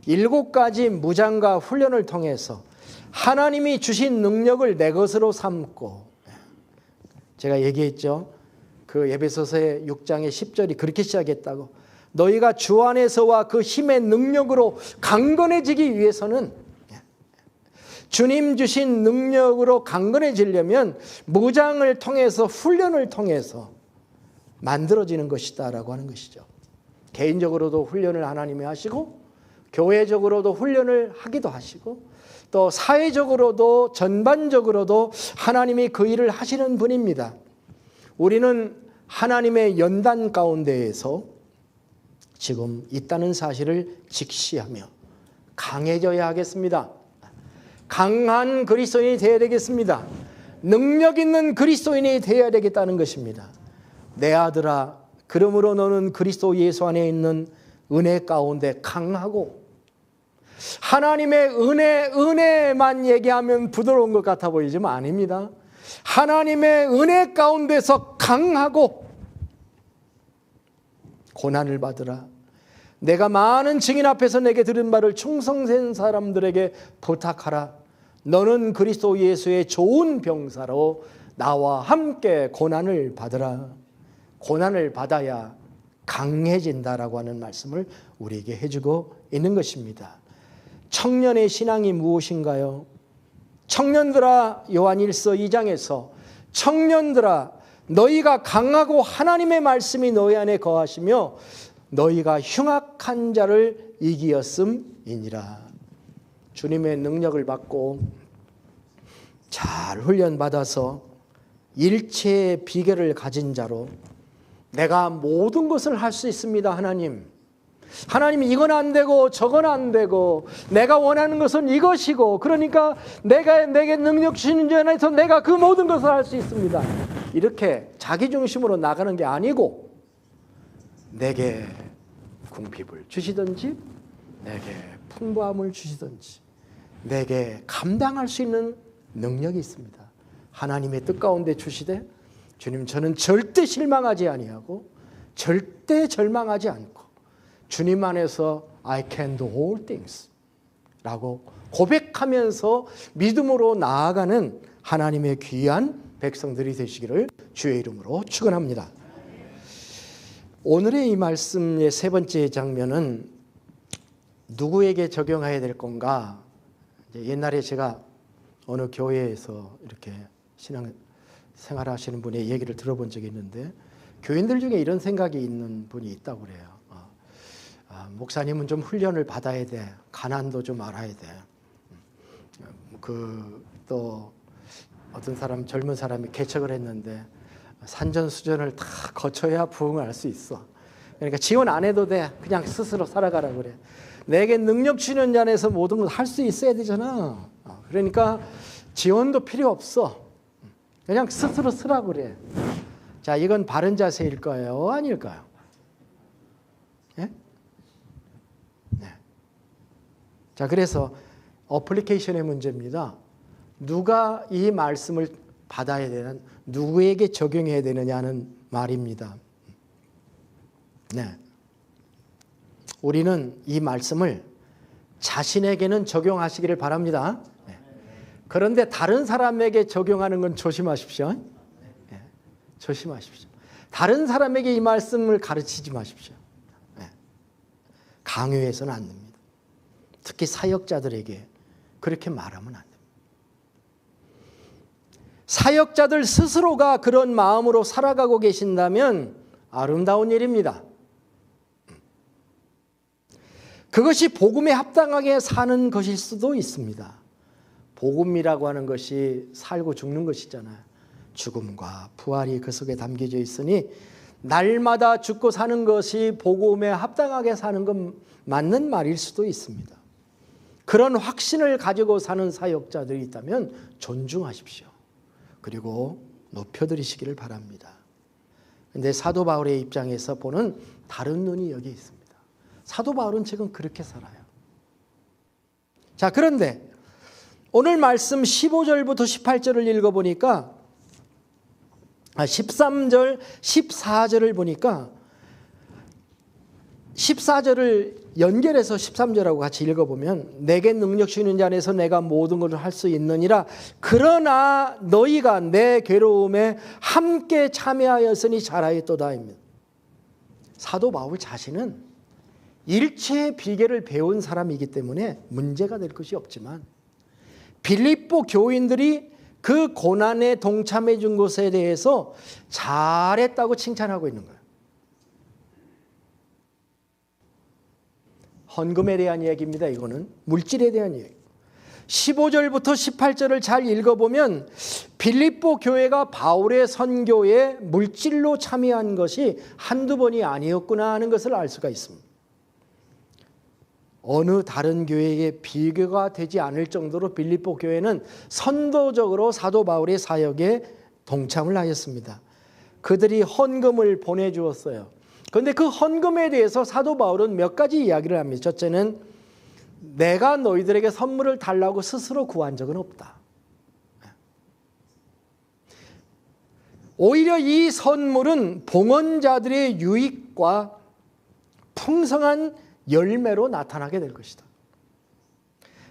7가지 무장과 훈련을 통해서 하나님이 주신 능력을 내 것으로 삼고, 제가 얘기했죠. 그 에베소서의 6장의 10절이 그렇게 시작했다고. 너희가 주 안에서와 그 힘의 능력으로 강건해지기 위해서는, 주님 주신 능력으로 강건해지려면 무장을 통해서 훈련을 통해서 만들어지는 것이다라고 하는 것이죠. 개인적으로도 훈련을 하나님이 하시고 교회적으로도 훈련을 하기도 하시고 또 사회적으로도 전반적으로도 하나님이 그 일을 하시는 분입니다. 우리는 하나님의 연단 가운데에서 지금 있다는 사실을 직시하며 강해져야 하겠습니다. 강한 그리스도인이 되어야 되겠습니다. 능력 있는 그리스도인이 되어야 되겠다는 것입니다. 내 아들아, 그러므로 너는 그리스도 예수 안에 있는 은혜 가운데 강하고, 하나님의 은혜만 얘기하면 부드러운 것 같아 보이지만 아닙니다. 하나님의 은혜 가운데서 강하고 고난을 받으라. 내가 많은 증인 앞에서 내게 들은 말을 충성된 사람들에게 부탁하라. 너는 그리스도 예수의 좋은 병사로 나와 함께 고난을 받으라. 고난을 받아야 강해진다라고 하는 말씀을 우리에게 해주고 있는 것입니다. 청년의 신앙이 무엇인가요? 청년들아, 요한 1서 2장에서 청년들아, 너희가 강하고 하나님의 말씀이 너희 안에 거하시며 너희가 흉악한 자를 이기었음이니라. 주님의 능력을 받고 잘 훈련받아서 일체의 비결을 가진 자로 내가 모든 것을 할 수 있습니다. 하나님 이건 안 되고 저건 안 되고 내가 원하는 것은 이것이고, 그러니까 내게 능력 주시는 주 안에서 내가 그 모든 것을 할 수 있습니다. 이렇게 자기중심으로 나가는 게 아니고 내게 궁핍을 주시든지 내게 풍부함을 주시든지 내게 감당할 수 있는 능력이 있습니다. 하나님의 뜻 가운데 주시되 주님, 저는 절대 실망하지 아니하고 절대 절망하지 않고 주님 안에서 I can do all things 라고 고백하면서 믿음으로 나아가는 하나님의 귀한 백성들이 되시기를 주의 이름으로 축원합니다. 오늘의 이 말씀의 세 번째 장면은 누구에게 적용해야 될 건가? 옛날에 제가 어느 교회에서 이렇게 신앙 생활하시는 분의 얘기를 들어본 적이 있는데, 교인들 중에 이런 생각이 있는 분이 있다고 그래요. 목사님은 좀 훈련을 받아야 돼. 가난도 좀 알아야 돼. 또 어떤 사람, 젊은 사람이 개척을 했는데 산전수전을 다 거쳐야 부흥을 할 수 있어. 그러니까 지원 안 해도 돼. 그냥 스스로 살아가라 그래. 내게 능력 주는 자 안에서 모든 걸 할 수 있어야 되잖아. 그러니까 지원도 필요 없어. 그냥 스스로 쓰라고 그래. 자, 이건 바른 자세일까요? 아닐까요? 예? 자, 그래서 어플리케이션의 문제입니다. 누가 이 말씀을 받아야 되는, 누구에게 적용해야 되느냐는 말입니다. 네. 우리는 이 말씀을 자신에게는 적용하시기를 바랍니다. 네. 그런데 다른 사람에게 적용하는 건 조심하십시오. 네. 조심하십시오. 다른 사람에게 이 말씀을 가르치지 마십시오. 네. 강요해서는 안 됩니다. 특히 사역자들에게 그렇게 말하면 안 됩니다. 사역자들 스스로가 그런 마음으로 살아가고 계신다면 아름다운 일입니다. 그것이 복음에 합당하게 사는 것일 수도 있습니다. 복음이라고 하는 것이 살고 죽는 것이잖아요. 죽음과 부활이 그 속에 담겨져 있으니 날마다 죽고 사는 것이 복음에 합당하게 사는 건 맞는 말일 수도 있습니다. 그런 확신을 가지고 사는 사역자들이 있다면 존중하십시오. 그리고 높여드리시기를 바랍니다. 그런데 사도 바울의 입장에서 보는 다른 눈이 여기 있습니다. 사도 바울은 지금 그렇게 살아요. 자, 그런데 오늘 말씀 15절부터 18절을 읽어보니까 13절, 14절을 보니까 14절을 연결해서 13절하고 같이 읽어보면 내게 능력 주는 자 안에서 내가 모든 것을 할 수 있느니라. 그러나 너희가 내 괴로움에 함께 참여하였으니 잘하였도다. 사도 바울 자신은 일체의 비결을 배운 사람이기 때문에 문제가 될 것이 없지만 빌립보 교인들이 그 고난에 동참해 준 것에 대해서 잘했다고 칭찬하고 있는 거예요. 헌금에 대한 이야기입니다. 이거는 물질에 대한 이야기. 15절부터 18절을 잘 읽어보면 빌립보 교회가 바울의 선교에 물질로 참여한 것이 한두 번이 아니었구나 하는 것을 알 수가 있습니다. 어느 다른 교회에 비교가 되지 않을 정도로 빌립보 교회는 선도적으로 사도 바울의 사역에 동참을 하였습니다. 그들이 헌금을 보내주었어요. 그런데 그 헌금에 대해서 사도 바울은 몇 가지 이야기를 합니다. 첫째는 내가 너희들에게 선물을 달라고 스스로 구한 적은 없다. 오히려 이 선물은 봉헌자들의 유익과 풍성한 열매로 나타나게 될 것이다.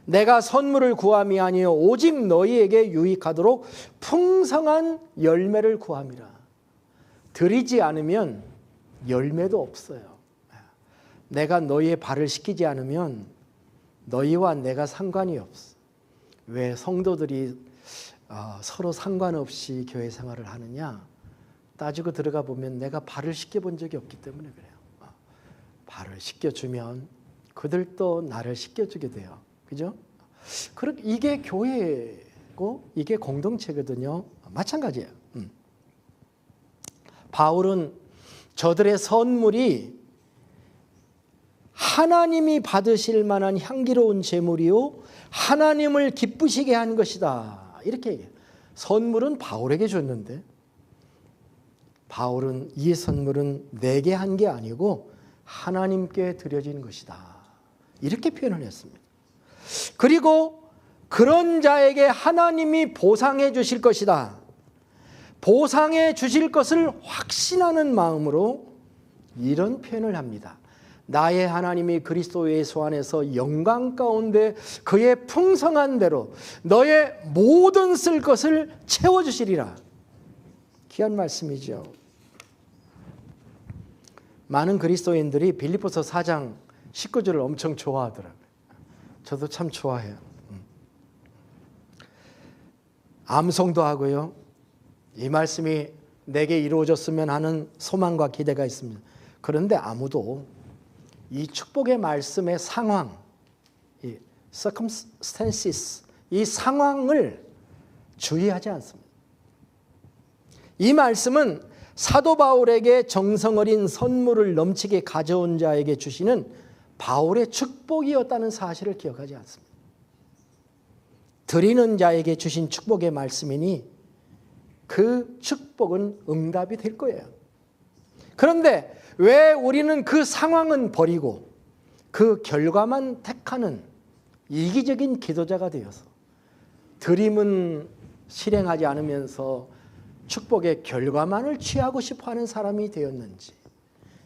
내가 선물을 구함이 아니요 오직 너희에게 유익하도록 풍성한 열매를 구함이라. 드리지 않으면 열매도 없어요. 내가 너희의 발을 씻기지 않으면 너희와 내가 상관이 없어. 왜 성도들이 서로 상관없이 교회 생활을 하느냐? 따지고 들어가 보면 내가 발을 씻겨본 적이 없기 때문에 그래요. 발을 씻겨주면 그들도 나를 씻겨주게 돼요. 그죠? 이게 교회고 이게 공동체거든요. 마찬가지예요. 바울은 저들의 선물이 하나님이 받으실 만한 향기로운 제물이요 하나님을 기쁘시게 한 것이다. 이렇게 얘기해요. 선물은 바울에게 줬는데 바울은 이 선물은 내게 한 게 아니고 하나님께 드려진 것이다. 이렇게 표현을 했습니다. 그리고 그런 자에게 하나님이 보상해 주실 것이다. 보상해 주실 것을 확신하는 마음으로 이런 표현을 합니다. 나의 하나님이 그리스도 예수 안에서 영광 가운데 그의 풍성한 대로 너의 모든 쓸 것을 채워주시리라. 귀한 말씀이죠. 많은 그리스도인들이 빌립보서 4장 19절을 엄청 좋아하더라고요. 저도 참 좋아해요. 암송도 하고요. 이 말씀이 내게 이루어졌으면 하는 소망과 기대가 있습니다. 그런데 아무도 이 축복의 말씀의 상황, 이 circumstances, 이 상황을 주의하지 않습니다. 이 말씀은 사도 바울에게 정성 어린 선물을 넘치게 가져온 자에게 주시는 바울의 축복이었다는 사실을 기억하지 않습니다. 드리는 자에게 주신 축복의 말씀이니 그 축복은 응답이 될 거예요. 그런데 왜 우리는 그 상황은 버리고 그 결과만 택하는 이기적인 기도자가 되어서 드림은 실행하지 않으면서 축복의 결과만을 취하고 싶어하는 사람이 되었는지,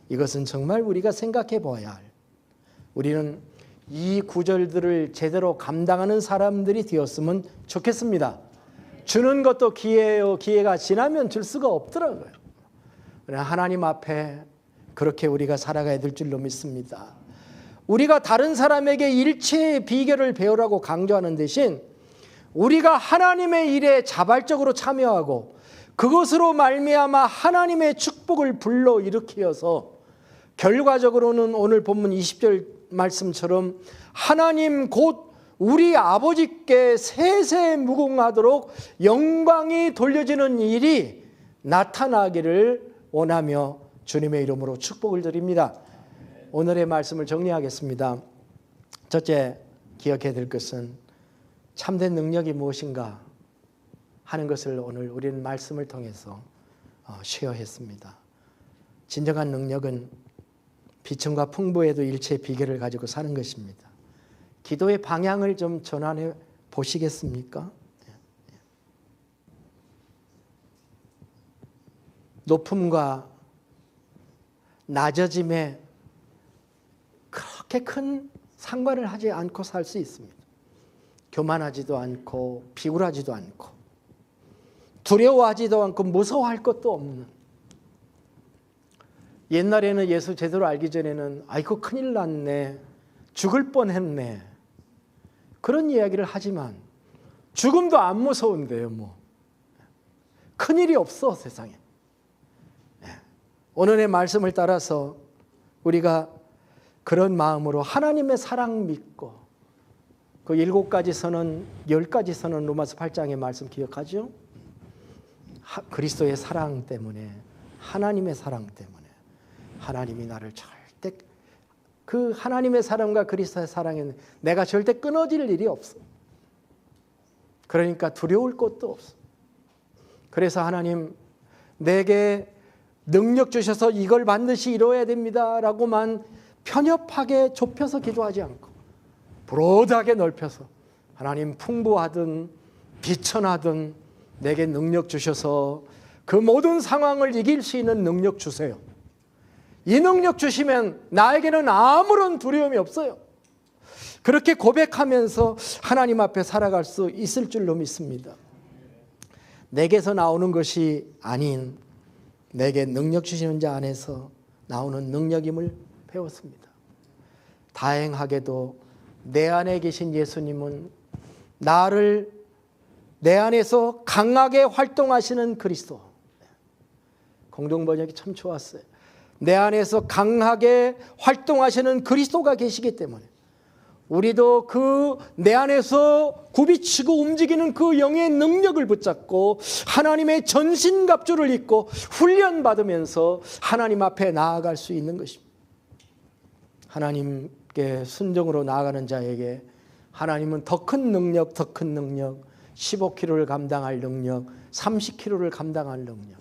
이것은 정말 우리가 생각해 봐야 할, 우리는 이 구절들을 제대로 감당하는 사람들이 되었으면 좋겠습니다. 주는 것도 기회예요. 기회가 지나면 줄 수가 없더라고요. 그러나 하나님 앞에 그렇게 우리가 살아가야 될 줄로 믿습니다. 우리가 다른 사람에게 일체의 비결을 배우라고 강조하는 대신 우리가 하나님의 일에 자발적으로 참여하고 그것으로 말미암아 하나님의 축복을 불러일으키어서 결과적으로는 오늘 본문 20절 말씀처럼 하나님 곧 우리 아버지께 세세 무궁하도록 영광이 돌려지는 일이 나타나기를 원하며 주님의 이름으로 축복을 드립니다. 오늘의 말씀을 정리하겠습니다. 첫째, 기억해야 될 것은 참된 능력이 무엇인가 하는 것을 오늘 우리는 말씀을 통해서 쉐어했습니다. 진정한 능력은 비천과 풍부에도 일체의 비결을 가지고 사는 것입니다. 기도의 방향을 좀 전환해 보시겠습니까? 높음과 낮아짐에 그렇게 큰 상관을 하지 않고 살 수 있습니다. 교만하지도 않고 비굴하지도 않고 두려워하지도 않고 무서워할 것도 없는, 옛날에는 예수 제대로 알기 전에는 아이고 큰일 났네, 죽을 뻔했네, 그런 이야기를 하지만 죽음도 안 무서운데요. 뭐 큰일이 없어 세상에. 오늘의 말씀을 따라서 우리가 그런 마음으로 하나님의 사랑 믿고, 그 7가지 선언, 10가지 선언 로마서 8장의 말씀 기억하죠? 그리스도의 사랑 때문에, 하나님의 사랑 때문에 하나님이 나를 절대, 그 하나님의 사랑과 그리스도의 사랑에는 내가 절대 끊어질 일이 없어. 그러니까 두려울 것도 없어. 그래서 하나님 내게 능력 주셔서 이걸 반드시 이루어야 됩니다 라고만 편협하게 좁혀서 기도하지 않고 브로드하게 넓혀서, 하나님 풍부하든 비천하든 내게 능력 주셔서 그 모든 상황을 이길 수 있는 능력 주세요. 이 능력 주시면 나에게는 아무런 두려움이 없어요. 그렇게 고백하면서 하나님 앞에 살아갈 수 있을 줄로 믿습니다. 내게서 나오는 것이 아닌 내게 능력 주시는 자 안에서 나오는 능력임을 배웠습니다. 다행하게도 내 안에 계신 예수님은 나를 내 안에서 강하게 활동하시는 그리스도. 공동번역이 참 좋았어요. 내 안에서 강하게 활동하시는 그리스도가 계시기 때문에 우리도 그 내 안에서 굽이치고 움직이는 그 영의 능력을 붙잡고 하나님의 전신갑주를 입고 훈련받으면서 하나님 앞에 나아갈 수 있는 것입니다. 하나님께 순종으로 나아가는 자에게 하나님은 더 큰 능력, 더 큰 능력, 15kg를 감당할 능력, 30kg를 감당할 능력,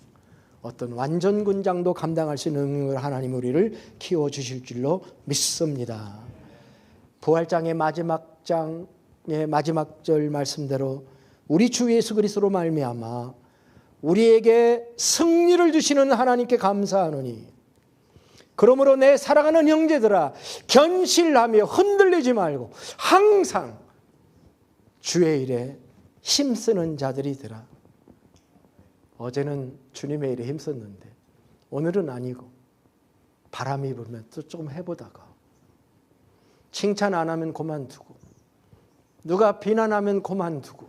어떤 완전군장도 감당할 수 있는 능력을 하나님 우리를 키워주실 줄로 믿습니다. 부활장의 마지막 장의 마지막 절 말씀대로 우리 주 예수 그리스도로 말미암아 우리에게 승리를 주시는 하나님께 감사하노니, 그러므로 내 사랑하는 형제들아 견실하며 흔들리지 말고 항상 주의 일에 힘쓰는 자들이 되라. 어제는 주님의 일에 힘썼는데 오늘은 아니고, 바람이 불면 또 조금 해보다가, 칭찬 안 하면 그만두고, 누가 비난하면 그만두고,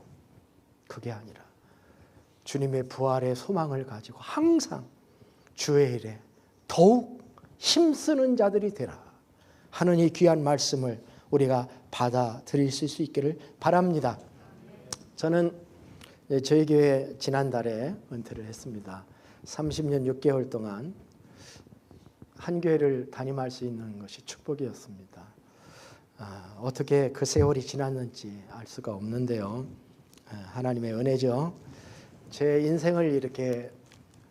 그게 아니라 주님의 부활의 소망을 가지고 항상 주의 일에 더욱 힘쓰는 자들이 되라 하는 이 귀한 말씀을 우리가 받아들일 수 있기를 바랍니다. 저는 저희 교회 지난달에 은퇴를 했습니다. 30년 6개월 동안 한 교회를 담임할 수 있는 것이 축복이었습니다. 어떻게 그 세월이 지났는지 알 수가 없는데요. 하나님의 은혜죠. 제 인생을 이렇게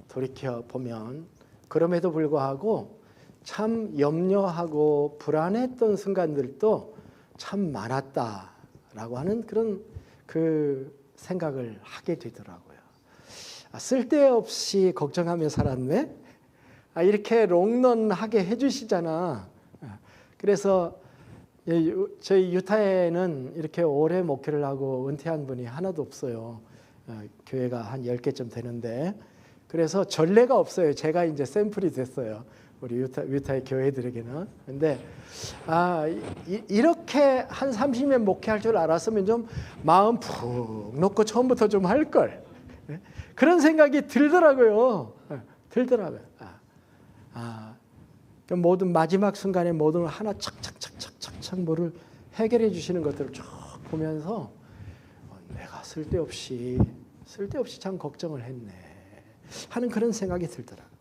돌이켜보면 그럼에도 불구하고 참 염려하고 불안했던 순간들도 참 많았다 라고 하는 그런 그 생각을 하게 되더라고요. 쓸데없이 걱정하며 살았네. 이렇게 롱런하게 해주시잖아. 그래서 저희 유타에는 이렇게 오래 목회를 하고 은퇴한 분이 하나도 없어요. 교회가 한 10개쯤 되는데, 그래서 전례가 없어요. 제가 이제 샘플이 됐어요. 우리 유타의 교회들에게는. 근데 이렇게 한 30년 목회할 줄 알았으면 좀 마음 푹 놓고 처음부터 좀 할 걸. 그런 생각이 들더라고요. 모든 마지막 순간에 모든 걸 하나 착착착착착착 뭐를 해결해 주시는 것들을 쭉 보면서 내가 쓸데없이 참 걱정을 했네 하는 그런 생각이 들더라고요.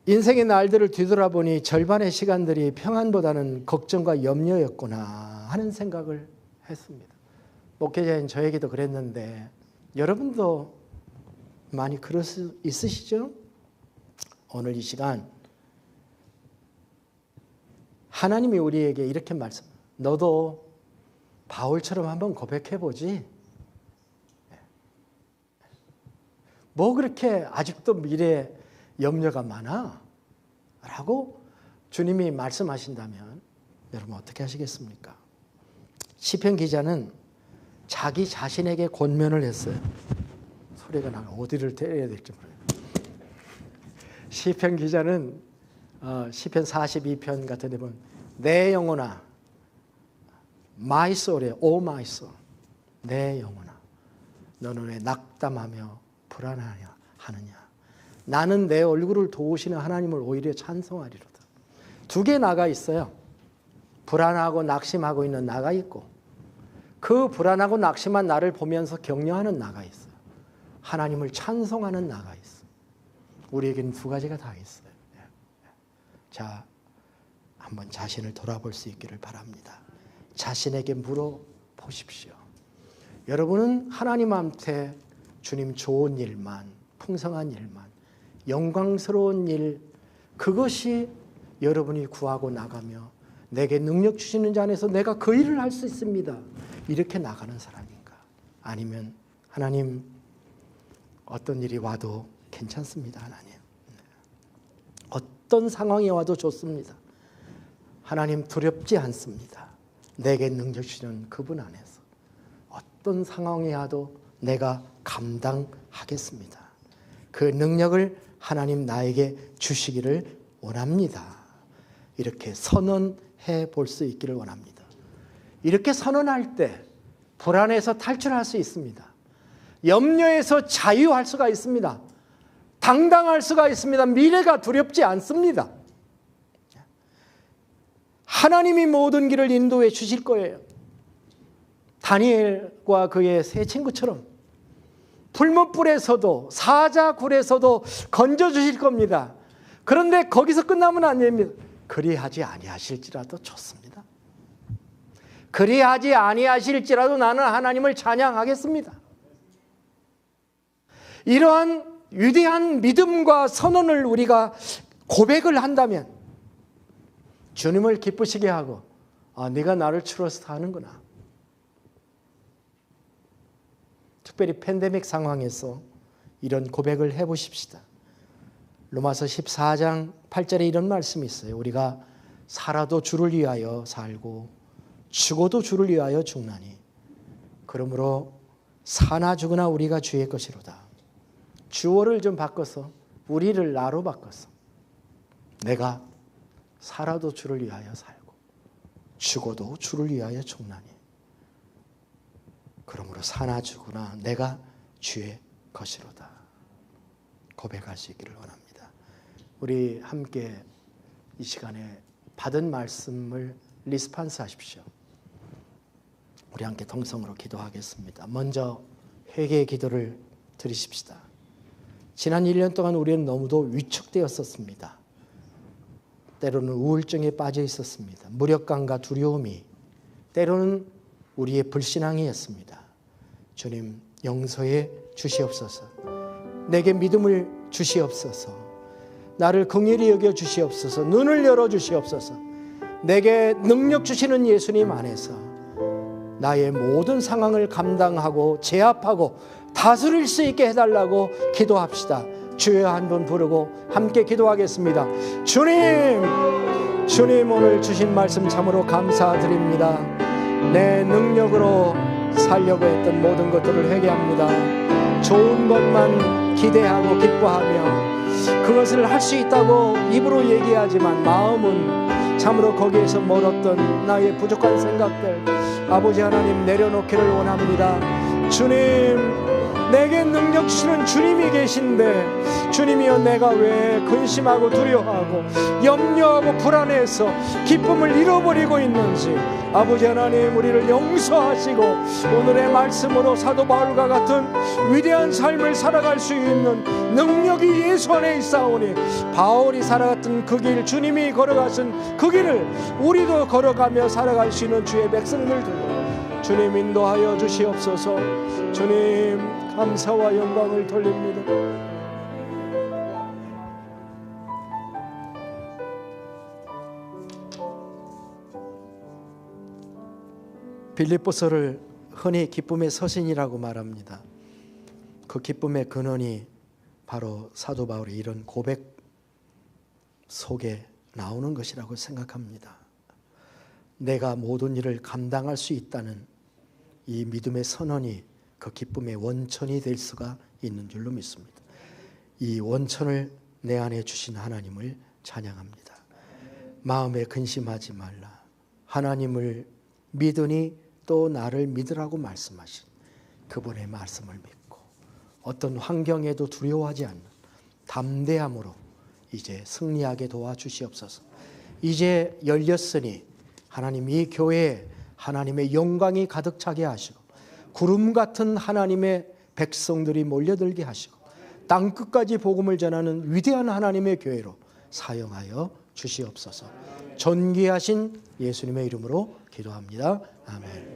인생의 날들을 뒤돌아보니 절반의 시간들이 평안보다는 걱정과 염려였구나 하는 생각을 했습니다. 목회자인 저에게도 그랬는데 여러분도 많이 그럴 수 있으시죠? 오늘 이 시간 하나님이 우리에게 이렇게 말씀, 너도 바울처럼 한번 고백해보지. 뭐 그렇게 아직도 미래에 염려가 많아? 라고 주님이 말씀하신다면 여러분 어떻게 하시겠습니까? 시편 기자는 자기 자신에게 권면을 했어요. 소리가 나면 어디를 때려야 될지 모르겠어요. 시편 기자는 시편 42편 같은 데 보면 내 영혼아 my soul에 O my soul 내 영혼아 너는 왜 낙담하며 불안하냐 하느냐 나는 내 얼굴을 도우시는 하나님을 오히려 찬송하리로다. 두 개 나가 있어요. 불안하고 낙심하고 있는 나가 있고 그 불안하고 낙심한 나를 보면서 격려하는 나가 있어요. 하나님을 찬송하는 나가 있어요. 우리에게는 두 가지가 다 있어요. 자, 한번 자신을 돌아볼 수 있기를 바랍니다. 자신에게 물어보십시오. 여러분은 하나님한테 주님 좋은 일만, 풍성한 일만, 영광스러운 일, 그것이 여러분이 구하고 나가며 내게 능력 주시는 자 안에서 내가 그 일을 할 수 있습니다. 이렇게 나가는 사람인가? 아니면 하나님 어떤 일이 와도 괜찮습니다. 하나님. 어떤 상황이 와도 좋습니다. 하나님 두렵지 않습니다. 내게 능력 주시는 그분 안에서 어떤 상황이 와도 내가 감당하겠습니다. 그 능력을 하나님 나에게 주시기를 원합니다. 이렇게 선언해 볼 수 있기를 원합니다. 이렇게 선언할 때 불안에서 탈출할 수 있습니다. 염려에서 자유할 수가 있습니다. 당당할 수가 있습니다. 미래가 두렵지 않습니다. 하나님이 모든 길을 인도해 주실 거예요. 다니엘과 그의 세 친구처럼 불못불에서도 사자굴에서도 건져주실 겁니다. 그런데 거기서 끝나면 안 됩니다. 그리하지 아니하실지라도 좋습니다. 그리하지 아니하실지라도 나는 하나님을 찬양하겠습니다. 이러한 위대한 믿음과 선언을 우리가 고백을 한다면 주님을 기쁘시게 하고 네가 나를 트러스트 하는구나. 특별히 팬데믹 상황에서 이런 고백을 해보십시다. 로마서 14장 8절에 이런 말씀이 있어요. 우리가 살아도 주를 위하여 살고 죽어도 주를 위하여 죽나니 그러므로 사나 죽으나 우리가 주의 것이로다. 주어를 좀 바꿔서 우리를 나로 바꿔서 내가 살아도 주를 위하여 살고 죽어도 주를 위하여 죽나니 그러므로 사나 죽으나 내가 주의 것이로다. 고백할 수 있기를 원합니다. 우리 함께 이 시간에 받은 말씀을 리스판스 하십시오. 우리 함께 동성으로 기도하겠습니다. 먼저 회개의 기도를 드리십시다. 지난 1년 동안 우리는 너무도 위축되었었습니다. 때로는 우울증에 빠져 있었습니다. 무력감과 두려움이 때로는 우리의 불신앙이었습니다. 주님 용서해 주시옵소서. 내게 믿음을 주시옵소서. 나를 긍휼히 여겨 주시옵소서. 눈을 열어 주시옵소서. 내게 능력 주시는 예수님 안에서 나의 모든 상황을 감당하고 제압하고 다스릴 수 있게 해달라고 기도합시다. 주여 한 분 부르고 함께 기도하겠습니다. 주님 오늘 주신 말씀 참으로 감사드립니다. 내 능력으로 살려고 했던 모든 것들을 회개합니다. 좋은 것만 기대하고 기뻐하며 그것을 할 수 있다고 입으로 얘기하지만 마음은 참으로 거기에서 멀었던 나의 부족한 생각들 아버지 하나님 내려놓기를 원합니다. 주님, 내게 능력 주시는 주님이 계신데 주님이여 내가 왜 근심하고 두려워하고 염려하고 불안해서 기쁨을 잃어버리고 있는지 아버지 하나님 우리를 용서하시고 오늘의 말씀으로 사도 바울과 같은 위대한 삶을 살아갈 수 있는 능력이 예수 안에 있사오니 바울이 살아갔던 그 길, 주님이 걸어가신 그 길을 우리도 걸어가며 살아갈 수 있는 주의 백성들 두고 주님 인도하여 주시옵소서. 주님 감사와 영광을 돌립니다. 빌립보서를 흔히 기쁨의 서신이라고 말합니다. 그 기쁨의 근원이 바로 사도 바울의 이런 고백 속에 나오는 것이라고 생각합니다. 내가 모든 일을 감당할 수 있다는 이 믿음의 선언이 그 기쁨의 원천이 될 수가 있는 줄로 믿습니다. 이 원천을 내 안에 주신 하나님을 찬양합니다. 마음에 근심하지 말라. 하나님을 믿으니 또 나를 믿으라고 말씀하신 그분의 말씀을 믿고 어떤 환경에도 두려워하지 않는 담대함으로 이제 승리하게 도와주시옵소서. 이제 열렸으니 하나님 이 교회에 하나님의 영광이 가득 차게 하시고 구름 같은 하나님의 백성들이 몰려들게 하시고 땅끝까지 복음을 전하는 위대한 하나님의 교회로 사용하여 주시옵소서. 존귀하신 예수님의 이름으로 기도합니다. 아멘.